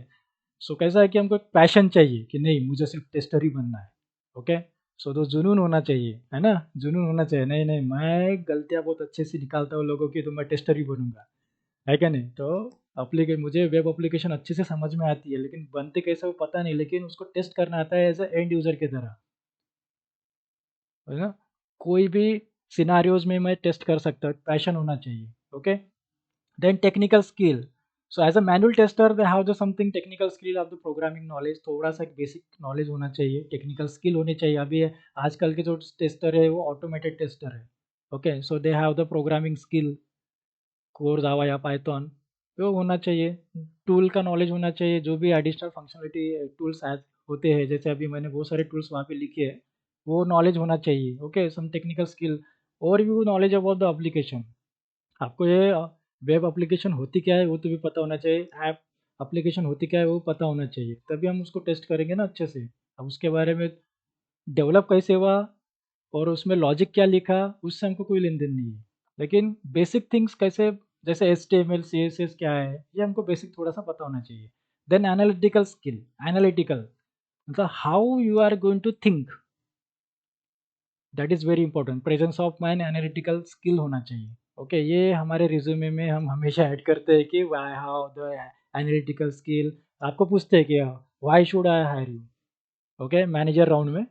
सो कैसा है कि हमको एक पैशन चाहिए कि नहीं मुझे सिर्फ टेस्टर ही बनना है, ओके। सो तो जुनून होना चाहिए, है ना, जुनून होना चाहिए, नहीं नहीं मैं गलतियाँ बहुत अच्छे से निकालता हूँ लोगों की, तो मैं टेस्टर ही बनूंगा, है क्या नहीं। तो मुझे वेब एप्लीकेशन अच्छे से समझ में आती है, लेकिन बनते कैसे वो पता नहीं, लेकिन उसको टेस्ट करना आता है एज ए एंड यूजर की तरह, है ना। कोई भी सिनारियोज में मैं टेस्ट कर सकता हूँ, पैशन होना चाहिए, okay. Then technical skill, so as a manual tester they have the something technical skill of the programming knowledge, थोड़ा सा बेसिक नॉलेज होना चाहिए, टेक्निकल स्किल होनी चाहिए। अभी आजकल के जो टेस्टर है वो ऑटोमेटेड टेस्टर है, okay. So they have the programming skill, core Java या पाइथन, वो होना चाहिए। टूल का नॉलेज होना चाहिए, जो भी एडिशनल फंक्शनलिटी टूल्स होते हैं, जैसे अभी मैंने बहुत सारे टूल्स वहाँ पे लिखे हैं, वो नॉलेज होना चाहिए, ओके। सम टेक्निकल स्किल और भी नॉलेज अबाउट द एप्लीकेशन, आपको ये वेब एप्लीकेशन होती क्या है वो तो भी पता होना चाहिए, ऐप एप्लीकेशन होती क्या है वो पता होना चाहिए, तभी हम उसको टेस्ट करेंगे ना अच्छे से। अब उसके बारे में डेवलप कैसे हुआ और उसमें लॉजिक क्या लिखा, उससे हमको कोई लेन देन नहीं है। लेकिन बेसिक थिंग्स कैसे, जैसे HTML CSS क्या है, ये हमको बेसिक थोड़ा सा पता होना चाहिए। देन एनालिटिकल स्किल, एनालिटिकल, मतलब how you are going to think, that is very important. Presence of mind, analytical skill होना चाहिए। ओके, ये हमारे रिज्यूमे में हम हमेशा ऐड करते हैं कि why how the analytical skill. आपको पूछते हैं कि why should I hire you. Okay, manager round में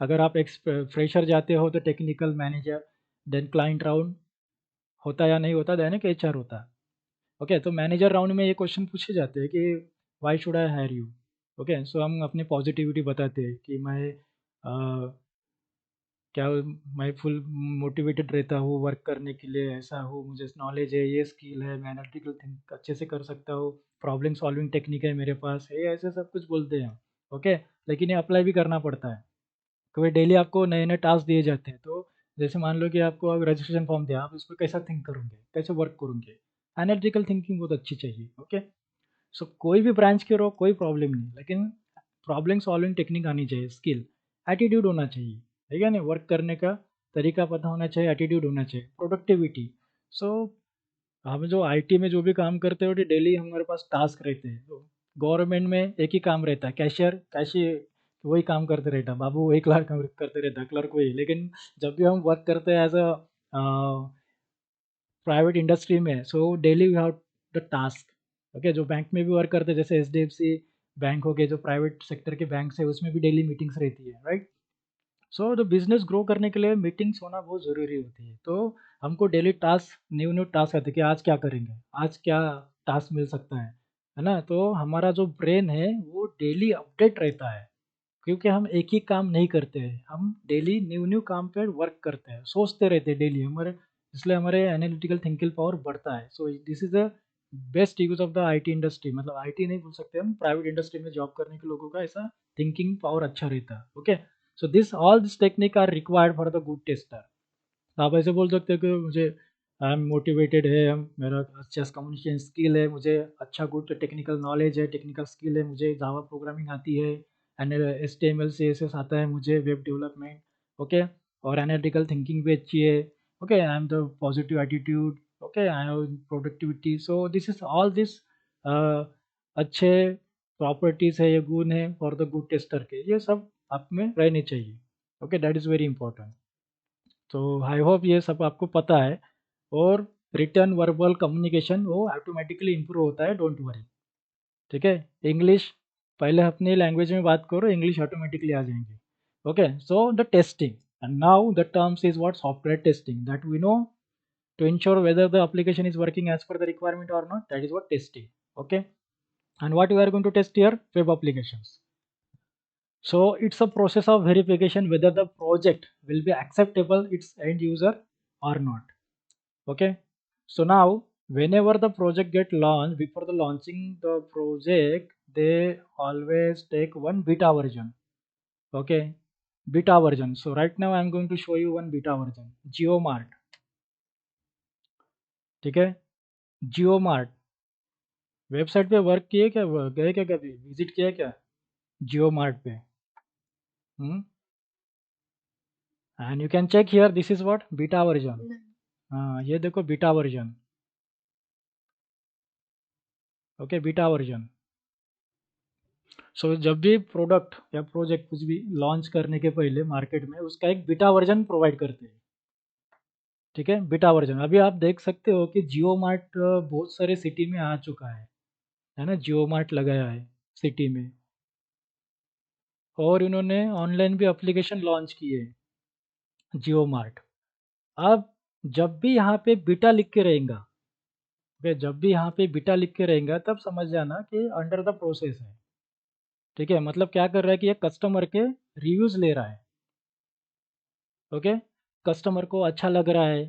अगर आप एक फ्रेशर जाते हो तो technical manager, then client round होता या नहीं होता, देन एक एचआर होता। ओके, तो मैनेजर राउंड में ये क्वेश्चन पूछे जाते हैं कि why should I hire you. Okay, so हम अपनी पॉजिटिविटी बताते हैं कि मैं क्या मैं फुल मोटिवेटेड रहता हूँ वर्क करने के लिए, ऐसा हूँ, मुझे नॉलेज है, ये स्किल है, मैं एनालिटिकल थिंक अच्छे से कर सकता हूँ, प्रॉब्लम सॉल्विंग टेक्निक है मेरे पास, ये ऐसे सब कुछ बोलते हैं। ओके, लेकिन ये अप्लाई भी करना पड़ता है क्योंकि डेली आपको नए नए टास्क दिए जाते हैं। तो जैसे मान लो कि आपको अब रजिस्ट्रेशन फॉर्म दिया, आप उस पर कैसा थिंक करोगे, कैसे वर्क करोगे, एनालिटिकल थिंकिंग बहुत अच्छी चाहिए। ओके, सो कोई भी ब्रांच के रहो कोई प्रॉब्लम नहीं, लेकिन प्रॉब्लम सॉल्विंग टेक्निक आनी चाहिए, स्किल, एटीट्यूड होना चाहिए, ठीक है ना, वर्क करने का तरीका पता होना चाहिए, एटीट्यूड होना चाहिए, प्रोडक्टिविटी। सो हम जो आईटी में जो भी काम करते हो डेली हमारे पास टास्क रहते हैं। तो गवर्नमेंट में एक ही काम रहता है, कैशियर कैशियर वही काम करते रहता है, बाबू वही क्लार्क करते रहता है, क्लर्क वही। लेकिन जब भी हम वर्क करते हैं एज अ प्राइवेट इंडस्ट्री में, so daily we have the task. Okay, जो बैंक में भी वर्क करते हैं जैसे एचडीएफसी बैंक हो गए, जो प्राइवेट सेक्टर के बैंक है उसमें भी डेली मीटिंग्स रहती है, राइट। सो तो बिजनेस ग्रो करने के लिए मीटिंग्स होना बहुत ज़रूरी होती है। तो हमको daily task, new new task आते हैं कि आज क्या करेंगे, आज क्या टास्क मिल सकता है ना। तो हमारा जो ब्रेन है वो डेली अपडेट रहता है, क्योंकि हम एक ही काम नहीं करते हैं, हम डेली न्यू न्यू काम पे वर्क करते हैं, सोचते रहते हैं डेली हमारे, इसलिए हमारे एनालिटिकल थिंकिंग पावर बढ़ता है। सो this is the best use of the IT industry, मतलब आईटी नहीं बोल सकते हम, प्राइवेट इंडस्ट्री में जॉब करने के लोगों का ऐसा थिंकिंग पावर अच्छा रहता है। Okay, so this all this technique are required for the good tester. आप ऐसे बोल सकते हो कि मुझे आई एम मोटिवेटेड है, हम मेरा अच्छा कम्युनिकेशन स्किल है, मुझे अच्छा गुड टेक्निकल नॉलेज है, टेक्निकल स्किल है, मुझे जावा प्रोग्रामिंग आती है, and S T M L C S S आता है मुझे, वेब डेवलपमेंट। ओके, और एनालिटिकल थिंकिंग भी अच्छी है। Okay, I am the positive attitude. Okay, I have productivity. So this is all this अच्छे प्रॉपर्टीज है, ये गुण है फॉर द गुड टेस्टर के, ये सब आप में रहने चाहिए। Okay, that is very important. तो आई होप ये सब आपको पता है। और रिटर्न वर्बल कम्युनिकेशन वो ऑटोमेटिकली इम्प्रूव होता है, डोंट वरी। ठीक है, इंग्लिश पहले अपनी लैंग्वेज में बात करो, इंग्लिश ऑटोमेटिकली आ जाएंगे। Okay, so the testing, and now the terms is what, software testing, that we know to ensure whether the application is working as per the requirement or not, that is what testing. Okay, and what we are going to test here, web applications. So it's a process of verification whether the project will be acceptable its end user or not. Okay, so now whenever the project get launched, before the launching the project, they always take one beta version. Okay, beta version. So right now I'm going to show you one beta version, GeoMart. ठीक है, GeoMart website पे work किए क्या, गए क्या, कभी visit किया क्या जियो मार्ट पे? And you can check here, this is what, beta version. हाँ, ये देखो beta version. Okay, beta version. So जब भी प्रोडक्ट या प्रोजेक्ट कुछ भी लॉन्च करने के पहले मार्केट में उसका एक बीटा वर्जन प्रोवाइड करते हैं। ठीक है, बीटा वर्जन। अभी आप देख सकते हो कि जियो मार्ट बहुत सारे सिटी में आ चुका है ना, जियो मार्ट लगाया है सिटी में, और इन्होंने ऑनलाइन भी एप्लीकेशन लॉन्च किए जियो मार्ट। अब जब भी यहाँ पे बीटा लिख के रहेगा, ओके, जब भी यहाँ पे बीटा लिख के रहेगा तब समझ जाना कि अंडर द प्रोसेस है। ठीक है, मतलब क्या कर रहा है कि ये कस्टमर के रिव्यूज ले रहा है। ओके, कस्टमर को अच्छा लग रहा है,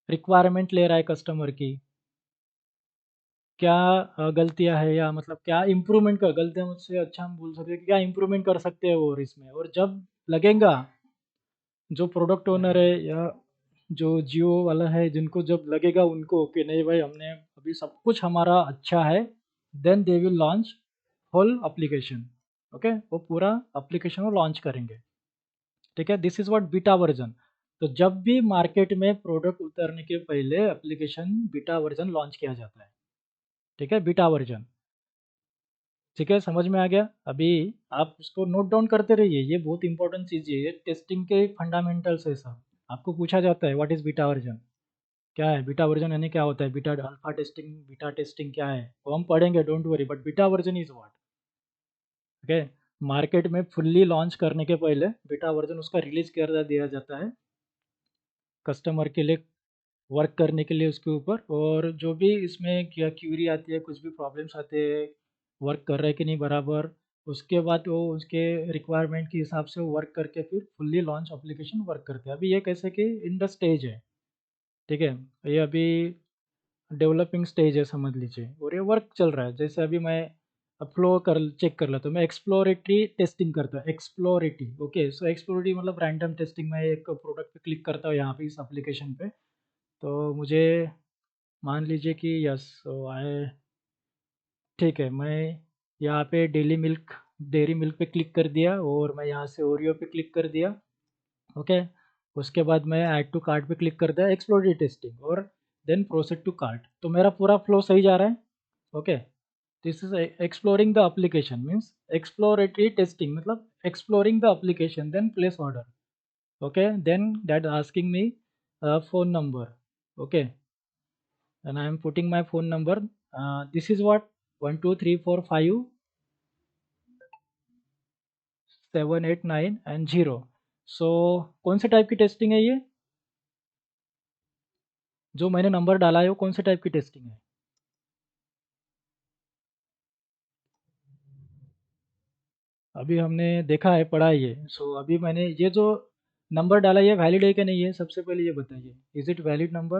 रिक्वायरमेंट ले रहा है कस्टमर की, क्या गलतियां है, या मतलब क्या इम्प्रूवमेंट कर, गलतियां मुझसे अच्छा हम बोल सकते हैं कि क्या इम्प्रूवमेंट कर सकते हैं वो, और इसमें, और जब लगेगा जो प्रोडक्ट ओनर है या जो जियो वाला है, जिनको जब लगेगा उनको कि नहीं भाई हमने अभी सब कुछ हमारा अच्छा है, then they will launch whole application. Okay, वो पूरा एप्लीकेशन को लॉन्च करेंगे। ठीक है, this is what beta version. तो जब भी मार्केट में प्रोडक्ट उतरने के पहले एप्लीकेशन बीटा वर्जन लॉन्च किया जाता है। ठीक है, बीटा वर्जन। ठीक है, समझ में आ गया? अभी आप इसको नोट डाउन करते रहिए, ये बहुत इंपॉर्टेंट चीज़ है, ये टेस्टिंग के फंडामेंटल्स है सब। आपको पूछा जाता है व्हाट इज़ बीटा वर्जन, क्या है बीटा वर्जन, यानी क्या होता है beta, alpha testing, beta testing क्या है वो हम पढ़ेंगे, don't worry, but beta version is what. Okay, market में फुल्ली लॉन्च करने के पहले बीटा वर्जन उसका रिलीज कर दिया जाता है कस्टमर के लिए, वर्क करने के लिए उसके ऊपर, और जो भी इसमें क्या क्यूरी आती है, कुछ भी प्रॉब्लम्स आते हैं, वर्क कर रहा है कि नहीं बराबर, उसके बाद वो उसके रिक्वायरमेंट के हिसाब से वो वर्क करके फिर फुल्ली लॉन्च एप्लीकेशन वर्क करते हैं। अभी ये कैसे कि इन द स्टेज है, ठीक है, ये अभी डेवलपिंग स्टेज है समझ लीजिए, और ये वर्क चल रहा है। जैसे अभी मैं फ्लो कर चेक कर लेता हूँ, मैं एक्सप्लोरेटरी टेस्टिंग करता हूँ, एक्सप्लोरेटरी, ओके, सो एक्सप्लोरेटरी मतलब रैंडम टेस्टिंग, मैं एक प्रोडक्ट पे क्लिक करता हूँ यहाँ पे इस एप्लीकेशन पे, तो मुझे मान लीजिए कि यस सो आए, ठीक है, मैं यहाँ पे डेयरी मिल्क पे क्लिक कर दिया, और मैं यहाँ से ओरियो पे क्लिक कर दिया, ओके, उसके बाद मैं ऐड टू कार्ट पे क्लिक कर दिया, एक्सप्लोरेटरी टेस्टिंग, और देन प्रोसीड टू कार्ट, तो मेरा पूरा फ्लो सही जा रहा है। Okay, this is exploring the application means exploratory testing, मतलब exploring the application, then place order, okay, then that asking me phone number, okay, and I am putting my phone number, this is what 1 2 3 4 5 7 8 9 and 0, so कौन से type की testing है ये, जो मैंने number डाला है वो कौन से टाइप की टेस्टिंग है? अभी हमने देखा है, पढ़ा है ये, सो अभी मैंने ये जो नंबर डाला ये वैलिड है कि नहीं है, सबसे पहले ये बताइए, is it valid number?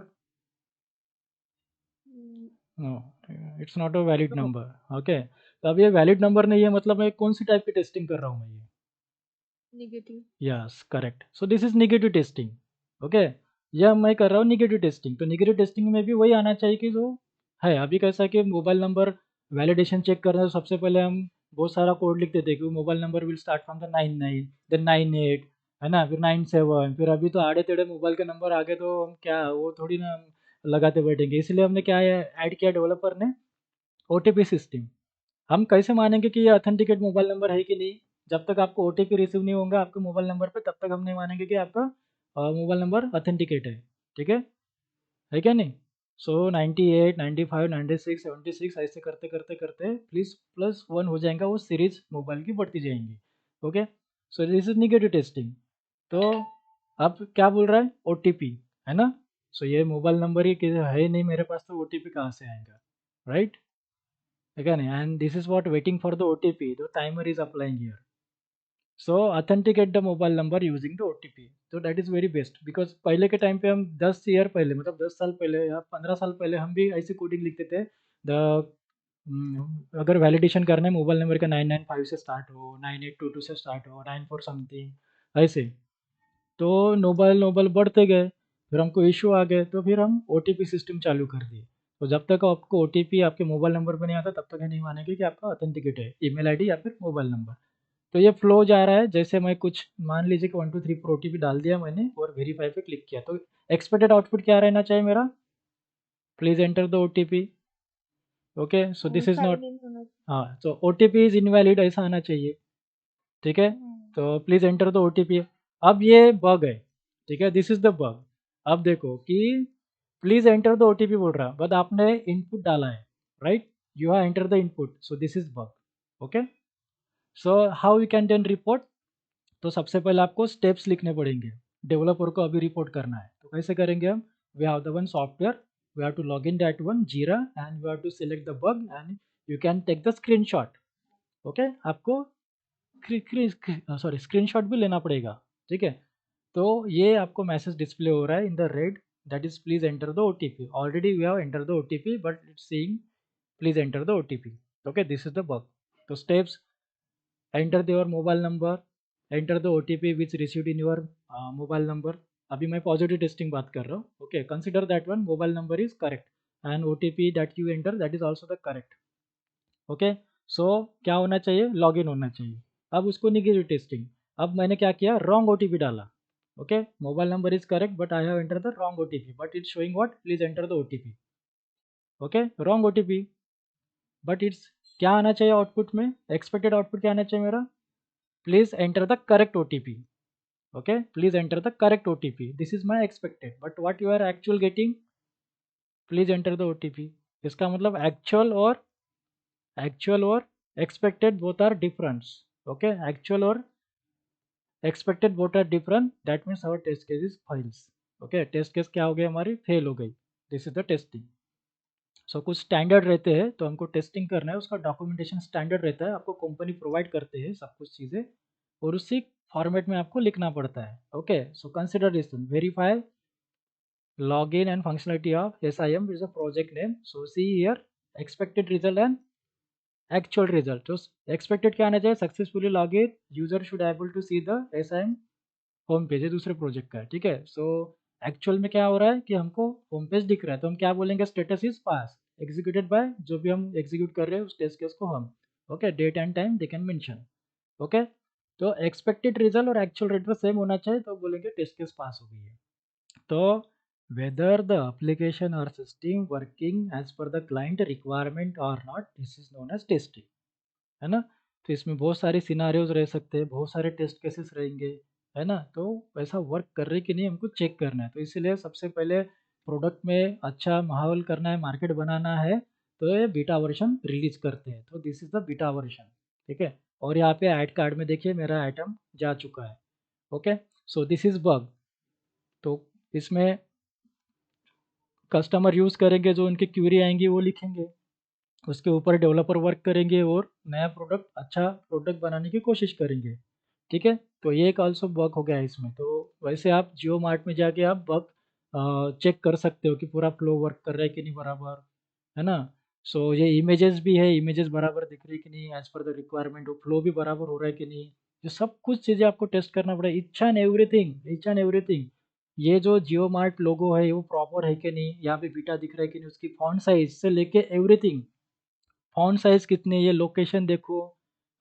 No, it's not a valid No. Number, okay, तो अब ये वैलिड नंबर नहीं है, मतलब मैं कौन सी टाइप की टेस्टिंग कर रहा हूँ मैं ये? Negative. Yes correct, so this is negative testing, okay, यह मैं कर रहा हूँ निगेटिव टेस्टिंग, तो निगेटिव टेस्टिंग में भी वही आना चाहिए कि जो है। अभी कैसा कि मोबाइल नंबर वैलिडेशन चेक कर रहे हैं, तो सबसे पहले हम बहुत सारा कोड लिख देते हैं कि mobile number will start from the 99, then 98, है ना, फिर 97, फिर अभी तो आड़े टेढ़े मोबाइल के नंबर आ गए, तो हम क्या वो थोड़ी ना हम लगाते बैठेंगे, इसलिए हमने क्या ऐड किया डेवलपर ने, ओटीपी सिस्टम। हम कैसे मानेंगे कि ये ऑथेंटिकेट मोबाइल नंबर है कि नहीं, जब तक आपको ओटीपी रिसीव नहीं होगा आपके मोबाइल नंबर पे, तब तक हम नहीं मानेंगे कि आपका मोबाइल नंबर ऑथेंटिकेट है, ठीक है क्या नहीं? सो 98 95 96 76 ऐसे करते करते करते प्लीज +1 हो जाएगा, वो सीरीज मोबाइल की बढ़ती जाएंगी, okay, so this is negative testing. तो अब क्या बोल रहा है, ओटीपी, है ना, सो ये मोबाइल नंबर ही है नहीं मेरे पास, तो ओटीपी कहाँ से आएगा, right? Again, and this is what waiting for the OTP. The timer is applying here. So authenticate the mobile number using the OTP. So that is very best because पहले के time पे हम 10 year पहले, मतलब 10 साल पहले या 15 साल पहले हम भी ऐसी कोडिंग लिखते थे। द अगर वैलिडेशन करना है मोबाइल नंबर का 995 से स्टार्ट हो, 9822 से स्टार्ट हो, 94 समथिंग ऐसे, तो नोबल नोबल बढ़ते गए, फिर हमको इशू आ गए, तो फिर हम ओटीपी सिस्टम चालू कर दिए। तो जब तक आपको ओटीपी आपके मोबाइल नंबर पर नहीं आता, तब तक ये नहीं मानेंगे कि आपका ऑथेंटिकेट है ईमेल आईडी या फिर मोबाइल नंबर। तो ये फ्लो जा रहा है, जैसे मैं कुछ मान लीजिए कि 1 2 3 पर ओटीपी डाल दिया मैंने और वेरीफाई पे क्लिक किया, तो एक्सपेक्टेड आउटपुट क्या रहना चाहिए मेरा, please enter the OTP, okay, so this is not, Silent होना हाँ, तो ओटीपी इज इनवैलिड ऐसा आना चाहिए, ठीक है, चाहिए। तो प्लीज़ एंटर द ओटीपी। अब ये बग है, ठीक है, दिस इज द बग। अब देखो कि प्लीज़ एंटर द ओटीपी बोल रहा है, बट आपने इनपुट डाला है, right, you have enter the input, so this is bug, okay, so how you can then report, तो सबसे पहले आपको स्टेप्स लिखने पड़ेंगे, डेवलपर को अभी रिपोर्ट करना है, तो कैसे करेंगे हम, we have the one software, we have to log in that one Jira, and we have to select the bug and you can take the screenshot, okay, आपको सॉरी स्क्रीनशॉट भी लेना पड़ेगा, ठीक है, तो ये आपको मैसेज डिस्प्ले हो रहा है in the red, that is please enter the OTP, already we have enter the OTP but it's saying please enter the OTP, okay, this is the bug. तो steps, enter your mobile number, enter the OTP which received in your mobile number, अभी मैं positive testing बात कर रहा हूँ, okay, consider that one mobile number is correct and OTP that you enter that is also the correct, okay, so क्या होना चाहिए, login होना चाहिए। अब उसको निगेटिव टेस्टिंग, अब मैंने क्या किया, रॉन्ग ओटीपी डाला, okay, mobile number is correct but I have enter the wrong OTP, but it's showing what, please enter the OTP, okay, wrong OTP, but it's क्या आना चाहिए आउटपुट में, एक्सपेक्टेड आउटपुट क्या आना चाहिए मेरा, please enter the correct OTP. Okay, please enter the correct OTP. This is my expected, but what you are actual getting, please enter the OTP. इसका मतलब actual और expected both are different. Okay, actual और expected both are different. That means our test case is fails. Okay, test case क्या हो गई हमारी, fail हो गई. This is the testing. सो कुछ स्टैंडर्ड रहते हैं तो हमको टेस्टिंग करना है, उसका डॉक्यूमेंटेशन स्टैंडर्ड रहता है, आपको कंपनी प्रोवाइड करते हैं सब कुछ चीज़ें, और उसी फॉर्मेट में आपको लिखना पड़ता है. Okay, so consider this one, verify login and functionality of SIM is a project name. So see here expected result and actual result. So expected क्या आना चाहिए, successfully login, user should able to see the SIM home page है दूसरे project का. ठीक है, so actual में क्या हो रहा है कि हमको होम पेज दिख रहा है, तो हम क्या बोलेंगे, status is pass, executed by, जो भी हम एग्जीक्यूट कर रहे हैं उस टेस्ट केस को हम, okay, date and time they can mention. Okay, तो एक्सपेक्टेड रिजल्ट और एक्चुअल रिजल्ट सेम होना चाहिए, तो बोलेंगे टेस्ट केस पास हो गई है. तो whether the application or system working as per the client requirement or not, this is known as testing. है ना, तो इसमें बहुत सारे सिनारियोज रह सकते हैं, बहुत सारे टेस्ट केसेस रहेंगे, है ना, तो वैसा वर्क कर रहे कि नहीं हमको चेक करना है. तो इसीलिए सबसे पहले प्रोडक्ट में अच्छा माहौल करना है, मार्केट बनाना है, तो ये बीटा वर्जन रिलीज करते हैं. तो this is the beta version. ठीक है, और यहाँ पे ऐड कार्ड में देखिए मेरा आइटम जा चुका है. Okay, so this is bug. तो इसमें कस्टमर यूज़ करेंगे, जो उनकी क्यूरी आएंगी वो लिखेंगे, उसके ऊपर डेवलपर वर्क करेंगे और नया प्रोडक्ट, अच्छा प्रोडक्ट बनाने की कोशिश करेंगे. ठीक है, तो ये एक ऑल्सो बग हो गया है इसमें. तो वैसे आप जियो मार्ट में जाके आप बग चेक कर सकते हो कि पूरा फ्लो वर्क कर रहा है कि नहीं बराबर, है ना. सो ये इमेजेस भी है, इमेजेस बराबर दिख रही है कि नहीं, as per the requirement, flow भी बराबर हो रहा है कि नहीं, ये सब कुछ चीज़ें आपको टेस्ट करना पड़ेगा, each and everything, each and everything. ये जो जियो मार्ट लोगो है वो प्रॉपर है कि नहीं, यहाँ पे बीटा दिख रहा है कि नहीं, उसकी फॉन्ट साइज से लेके एवरीथिंग, फॉन्ट साइज कितने, ये लोकेशन देखो.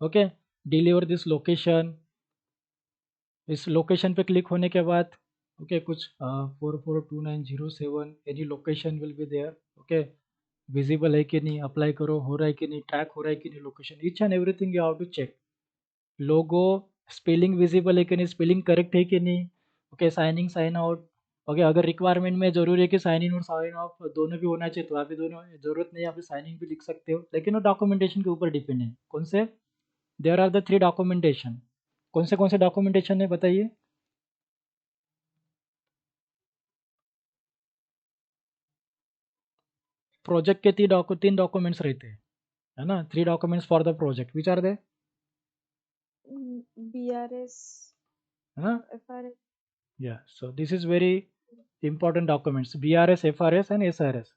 ओके, डिलीवर दिस लोकेशन, इस लोकेशन पे क्लिक होने के बाद ओके कुछ 442907 any location will be there. Okay, visible है कि नहीं, अप्लाई करो, हो रहा है कि नहीं, ट्रैक हो रहा है कि नहीं location, each and everything you have to check. Logo spelling visible है कि नहीं, स्पेलिंग करेक्ट है कि नहीं. Okay, signing sign out. Okay, अगर रिक्वायरमेंट में जरूरी है कि साइन इन और साइन आउट दोनों भी होना चाहिए, तो आप भी दोनों, जरूरत नहीं, आप साइनिंग भी लिख सकते हो, लेकिन वो डॉक्यूमेंटेशन के ऊपर डिपेंड है. कौन से, देयर आर द 3 डॉक्यूमेंटेशन. कौन से डॉक्यूमेंटेशन है बताइए. प्रोजेक्ट के 3 डॉक्यूमेंट्स रहते हैं, है ना, 3 documents for the project, which are they, BRS, है ना. FRS. या, so this is very important documents, BRS, FRS and SRS.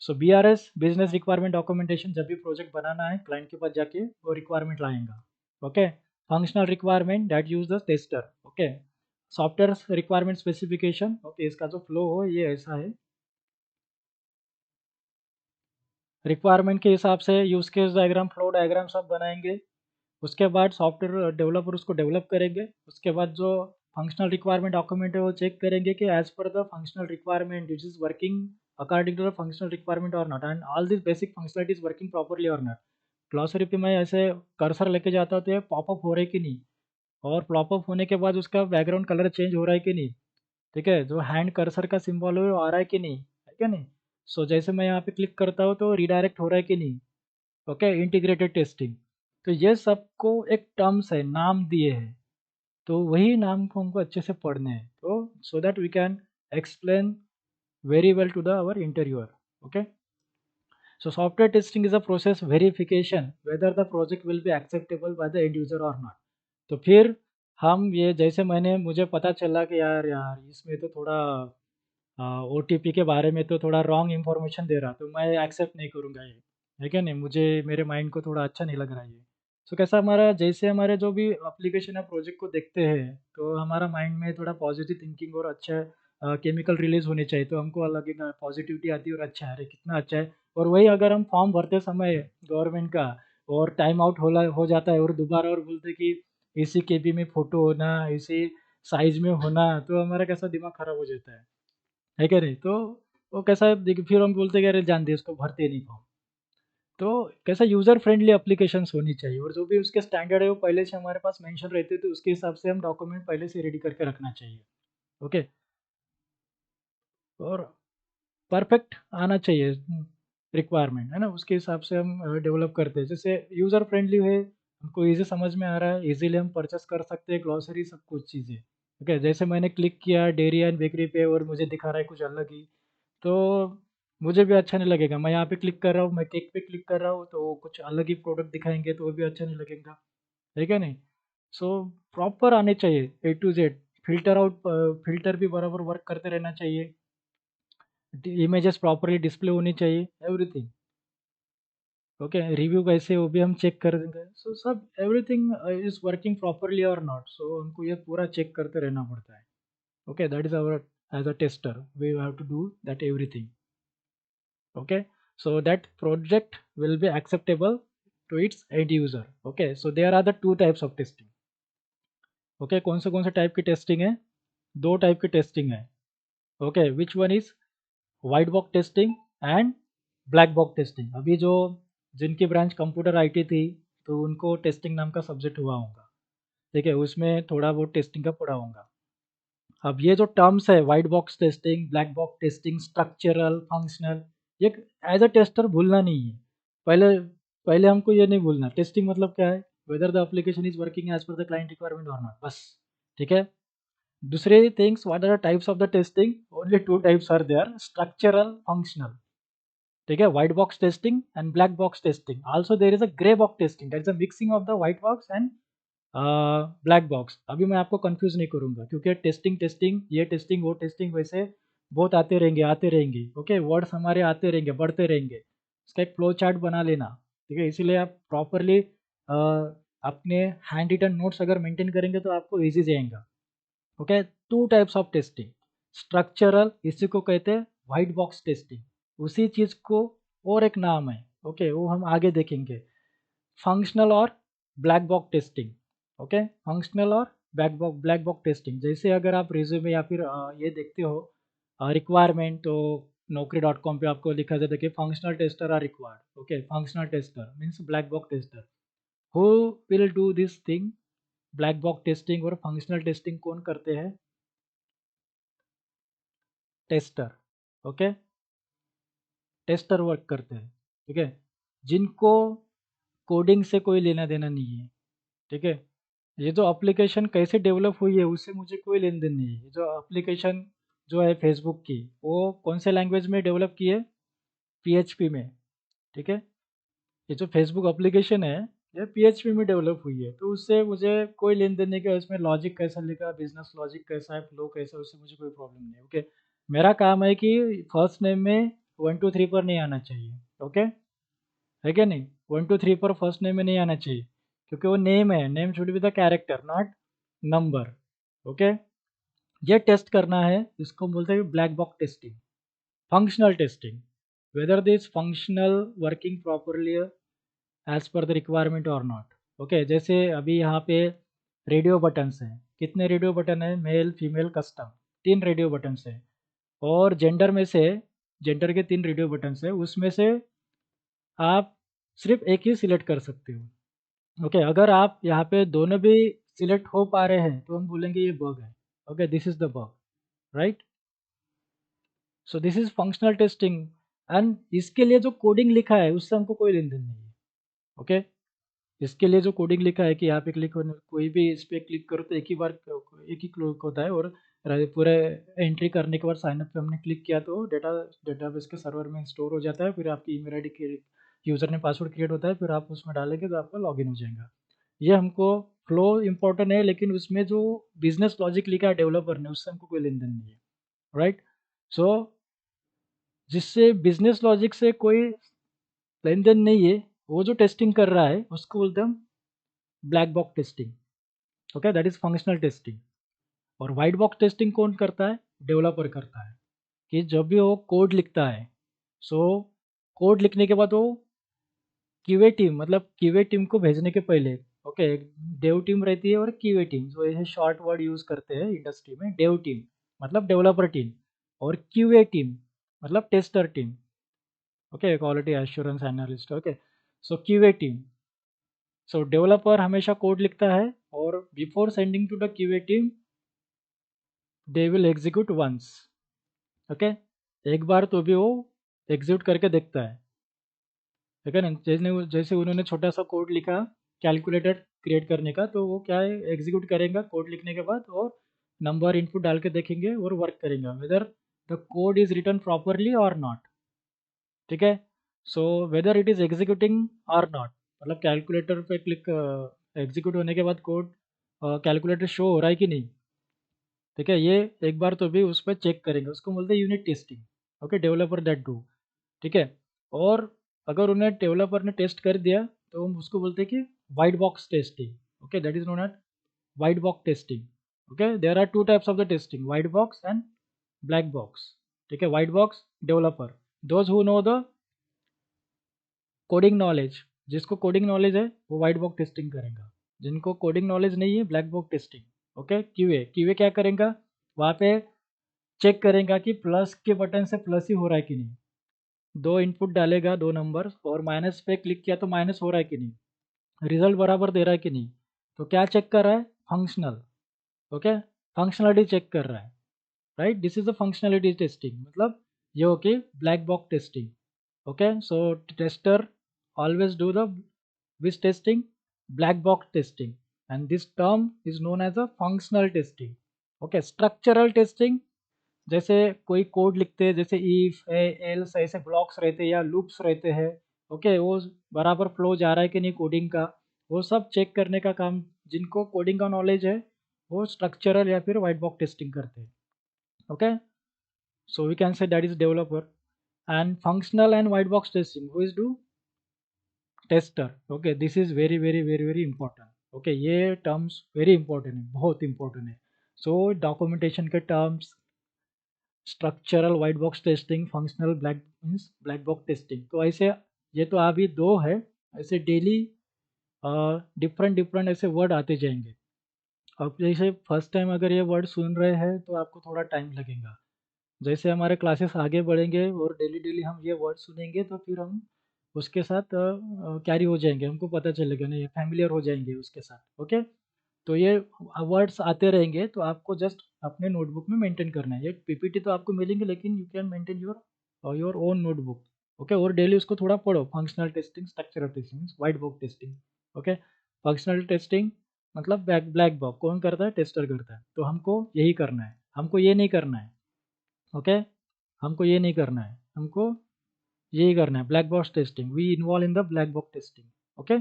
So BRS business requirement documentation, जब भी प्रोजेक्ट बनाना है क्लाइंट के पास जाके वो रिक्वायरमेंट लाएगा. Okay, functional requirement that use the tester. Okay, software requirement specification. Okay, इसका जो फ्लो हो ये ऐसा है, रिक्वायरमेंट के हिसाब से use case diagram, flow diagram सब बनाएंगे. उसके बाद सॉफ्टवेयर डेवलपर उसको डेवलप करेंगे. उसके बाद जो फंक्शनल रिक्वायरमेंट डॉक्यूमेंट है वो चेक करेंगे कि as per the functional requirement this is working according to the functional requirement और not, and all this basic functionality is working properly और नॉट. ग्लॉसरी पे मैं ऐसे कर्सर लेके जाता हूँ तो ये पॉपअप हो रहा है कि नहीं, और पॉपअप होने के बाद उसका बैकग्राउंड कलर चेंज हो रहा है कि नहीं. ठीक है, जो हैंड कर्सर का सिंबल है वो आ रहा है कि नहीं, है क्या नहीं. सो जैसे मैं यहाँ पे क्लिक करता हूँ तो रिडायरेक्ट हो रहा है कि नहीं. Okay, integrated testing. तो ये सबको एक टर्म्स है, नाम दिए हैं, तो वही नाम को हमको अच्छे से पढ़ने हैं, तो so that we can explain very well to the our interviewer. Okay, so software testing is a process verification whether the project will be acceptable by the end user और नॉट. तो फिर हम ये, जैसे मुझे पता चला कि यार यार इसमें तो थोड़ा OTP के बारे में तो थोड़ा रॉन्ग इन्फॉर्मेशन दे रहा, तो मैं एक्सेप्ट नहीं करूँगा ये, है क्या नहीं, मुझे मेरे माइंड को थोड़ा अच्छा नहीं लग रहा है ये. सो कैसा, हमारा जैसे हमारे जो भी एप्लीकेशन या प्रोजेक्ट को देखते हैं तो हमारा माइंड में थोड़ा पॉजिटिव थिंकिंग और अच्छा केमिकल रिलीज होने चाहिए, तो हमको लगेगा पॉजिटिविटी आती है और अच्छा है, अरे कितना अच्छा है. और वही अगर हम फॉर्म भरते समय गवर्नमेंट का और टाइम आउट हो जाता है और दोबारा और बोलते कि इसी केबी में फ़ोटो होना, इसी साइज़ में होना, तो हमारा कैसा दिमाग ख़राब हो जाता है क्या नहीं. तो वो कैसा है फिर हम बोलते हैं कि अरे जान दे इसको, भरते नहीं फॉर्म. तो कैसा यूज़र फ्रेंडली एप्लीकेशंस होनी चाहिए और जो भी उसके स्टैंडर्ड है वो पहले से हमारे पास मेंशन रहते हैं, तो उसके हिसाब से हम डॉक्यूमेंट पहले से रेडी करके रखना चाहिए। ओके, और परफेक्ट आना चाहिए रिक्वायरमेंट, है ना, उसके हिसाब से हम डेवलप करते हैं। जैसे यूज़र फ्रेंडली है, हमको ईजी समझ में आ रहा है, इजीली हम परचेस कर सकते हैं, ग्लॉसरी सब कुछ चीज़ें। ओके, जैसे मैंने क्लिक किया डेयरी एंड बेकरी पे और मुझे दिखा रहा है कुछ अलग ही, तो मुझे भी अच्छा नहीं लगेगा। मैं यहाँ पे क्लिक कर रहा हूँ, मैं केक पे क्लिक कर रहा हूँ, तो कुछ अलग ही प्रोडक्ट दिखाएंगे, तो वो भी अच्छा नहीं लगेगा, है क्या नहीं? सो प्रॉपर आने चाहिए A to Z, filter out, filter भी बराबर वर्क करते रहना चाहिए, इमेजेस प्रॉपरली डिस्प्ले होनी चाहिए, एवरीथिंग। ओके, रिव्यू कैसे वो भी हम चेक कर देंगे। सो सब एवरीथिंग इज वर्किंग प्रॉपरली और नॉट, सो हमको ये पूरा चेक करते रहना पड़ता है। Okay, that is our, as a tester we have to do that everything. Okay, so that project will be acceptable to its end user. Okay, so there are the two types of testing. Okay, कौन से type की testing है? दो type की testing है। Okay, which one is white box testing and black box testing. अभी जो जिनकी ब्रांच कंप्यूटर आईटी थी, तो उनको टेस्टिंग नाम का सब्जेक्ट हुआ होगा, ठीक है, उसमें थोड़ा बहुत टेस्टिंग का पढ़ा होगा। अब ये जो टर्म्स है, white box testing, black box testing, structural, functional, ये एज अ टेस्टर भूलना नहीं है। पहले पहले हमको ये नहीं भूलना, टेस्टिंग मतलब क्या है, whether the application is working as per the client requirement और नॉट, बस, ठीक है। दूसरे things, what are the types of the testing? Only two types are there, structural, functional, ठीक है, white box testing and black box testing. Also there is a grey box testing, that is a mixing of the white box and black box. अभी मैं आपको confuse नहीं करूंगा, क्योंकि testing testing, ये testing वो टेस्टिंग, वैसे बहुत आते रहेंगे। ओके, वर्ड्स हमारे आते रहेंगे, बढ़ते रहेंगे, इसका एक फ्लो चार्ट बना लेना, ठीक है। इसीलिए आप प्रॉपरली अपने हैंड रिटन नोट्स अगर मेंटेन करेंगे तो आपको इजी जाएगा। Okay, to types of testing, structural, इसी को कहते हैं व्हाइट बॉक्स टेस्टिंग, उसी चीज को और एक नाम है, ओके, वो हम आगे देखेंगे। फंक्शनल और black box testing. Okay, functional और ब्लैक बॉक्स टेस्टिंग, जैसे अगर आप रिज्यूमे या फिर ये देखते हो रिक्वायरमेंट, तो naukri.com पे आपको लिखा जाता है कि functional tester are required. Okay, functional tester means black box tester. Who will do this thing? Black box testing और फंक्शनल टेस्टिंग कौन करते हैं? टेस्टर। ओके, टेस्टर वर्क करते हैं, ठीक है, जिनको कोडिंग से कोई लेना देना नहीं है, ठीक है। ये जो एप्लीकेशन कैसे डेवलप हुई है उससे मुझे कोई लेन देन नहीं है। ये जो एप्लीकेशन जो है फेसबुक की, वो कौन से लैंग्वेज में डेवलप की है? पीएचपी में, ठीक है। ये जो फेसबुक एप्लीकेशन है, ये पीएचपी में डेवलप हुई है, तो उससे मुझे कोई लेन देन नहीं, कि उसमें लॉजिक कैसा लिखा, बिजनेस लॉजिक कैसा है, फ्लो कैसा है, उससे मुझे कोई प्रॉब्लम नहीं है। ओके, मेरा काम है कि फर्स्ट नेम में 1 2 3 पर नहीं आना चाहिए। ओके, है क्या नहीं? 1 2 3 पर फर्स्ट नेम में नहीं आना चाहिए, क्योंकि वो नेम है, name should be the character not number. Okay, ये टेस्ट करना है, इसको बोलते हैं black box testing. Functional testing, whether this functional working properly as per the requirement और नॉट। ओके, जैसे अभी यहाँ पे रेडियो बटन्स हैं, कितने रेडियो बटन है? Male, female, custom, 3 radio buttons है। और जेंडर में से, जेंडर के 3 रेडियो बटन्स है, उसमें से आप सिर्फ एक ही सिलेक्ट कर सकते हो। ओके, अगर आप यहाँ पे दोनों भी सिलेक्ट हो पा रहे हैं, तो हम बोलेंगे ये बग है। Okay, this is the bug, right. So this is functional testing, and इसके लिए जो कोडिंग लिखा है उससे हमको कोई लेन देन नहीं है। ओके, इसके लिए जो कोडिंग लिखा है कि यहाँ पे क्लिक होने, कोई भी इस पे क्लिक करो तो एक ही बार, एक ही क्लिक होता है, और पूरे एंट्री करने के बाद साइनअप पे हमने क्लिक किया तो डेटाबेस के सर्वर में स्टोर हो जाता है, फिर आपकी ईमेल आईडी के यूज़र ने पासवर्ड क्रिएट होता है, फिर आप उसमें डालेंगे तो आपका लॉगिन हो जाएगा। ये हमको फ्लो इम्पोर्टेंट है, लेकिन उसमें जो बिजनेस लॉजिक लिखा है डेवलपर ने, उससे हमको कोई लेन देन नहीं है, राइट। सो जिससे बिजनेस लॉजिक से कोई लेन देन नहीं है, वो जो टेस्टिंग कर रहा है उसको बोलते हैं हम black box testing. Okay, that is functional testing. और वाइट बॉक्स टेस्टिंग कौन करता है? डेवलपर करता है, कि जब भी वो कोड लिखता है, सो कोड लिखने के बाद वो क्यूए टीम, मतलब क्यूए टीम को भेजने के पहले, ओके, डेव टीम रहती है और क्यूए टीम, जो ये शॉर्ट वर्ड यूज करते हैं इंडस्ट्री में, डेव टीम मतलब डेवलपर टीम, और क्यूए टीम मतलब tester team. Okay, quality assurance analyst. Okay, so QA team, so developer हमेशा कोड लिखता है और before sending to the QA team they will execute once. Okay, एक बार तो भी वो एग्जीक्यूट करके देखता है, ठीक है ना। जैसे उन्होंने छोटा सा कोड लिखा कैलकुलेटर क्रिएट करने का, तो वो क्या है, एग्जीक्यूट करेगा कोड लिखने के बाद और नंबर इनपुट डाल के देखेंगे और वर्क करेगा whether the code is written properly और नॉट, ठीक है। So whether it is executing और नॉट, मतलब कैलकुलेटर पे क्लिक एग्जीक्यूट होने के बाद कोड कैलकुलेटर शो हो रहा है कि नहीं, ठीक है। ये एक बार तो भी उस पर चेक करेंगे, उसको बोलते हैं unit testing. Okay, developer that do, ठीक है। और अगर उन्हें डेवलपर ने टेस्ट कर दिया तो हम उसको बोलते हैं कि white box testing. Okay, that is known at white box testing. Okay, there are two types of the testing, white box and black box, ठीक है। White box developer, those who know the coding knowledge, जिसको coding knowledge है वो white box testing करेगा, जिनको coding knowledge नहीं है black box testing. Okay, QA क्या करेगा, वहाँ पे चेक करेगा कि प्लस के बटन से प्लस ही हो रहा है कि नहीं, दो इनपुट डालेगा दो नंबर और माइनस पे क्लिक किया तो माइनस हो रहा है कि नहीं, रिजल्ट बराबर दे रहा है कि नहीं, तो क्या चेक कर रहा है, फंक्शनल। ओके, फंक्शनलिटी चेक कर रहा है, right. This is the functionality testing, मतलब ये okay black box testing. Okay, so tester always do the which testing, black box testing, and this term is known as a functional testing. Okay, structural testing, जैसे कोई code लिखते हैं, जैसे if है else ऐसे blocks रहते हैं या लूप्स रहते हैं, ओके, वो बराबर फ्लो जा रहा है कि नहीं कोडिंग का, वो सब चेक करने का काम जिनको कोडिंग का नॉलेज है वो स्ट्रक्चरल या फिर वाइट बॉक्स टेस्टिंग करते हैं। Okay, so we can say that is developer. And functional and white box testing, who is do, tester. Okay, this is very very very very important. Okay, ये terms very important है, बहुत important है। सो documentation के terms, structural white box testing, functional black means black box testing. तो ऐसे ये तो अभी दो है, ऐसे डेली डिफरेंट डिफरेंट ऐसे वर्ड आते जाएंगे। अब जैसे फर्स्ट टाइम अगर ये वर्ड सुन रहे हैं तो आपको थोड़ा टाइम लगेगा, जैसे हमारे क्लासेस आगे बढ़ेंगे और डेली डेली हम ये वर्ड सुनेंगे तो फिर हम उसके साथ कैरी हो जाएंगे, हमको पता चलेगा, नहीं फैमिलियर हो जाएंगे उसके साथ। ओके, तो ये वर्ड्स आते रहेंगे तो आपको जस्ट अपने नोटबुक में मेंटेन करना है। ये पीपीटी तो आपको मिलेंगे लेकिन you can maintain your own notebook. Okay, और डेली उसको थोड़ा पढ़ो, functional testing, structural testing, white box testing. Okay, functional testing मतलब ब्लैक बॉक्स कौन करता है, टेस्टर करता है, तो हमको यही करना है, हमको ये नहीं करना है। ओके, हमको ये नहीं करना है, हमको यही करना है, black box testing, we involve in the black box testing. Okay,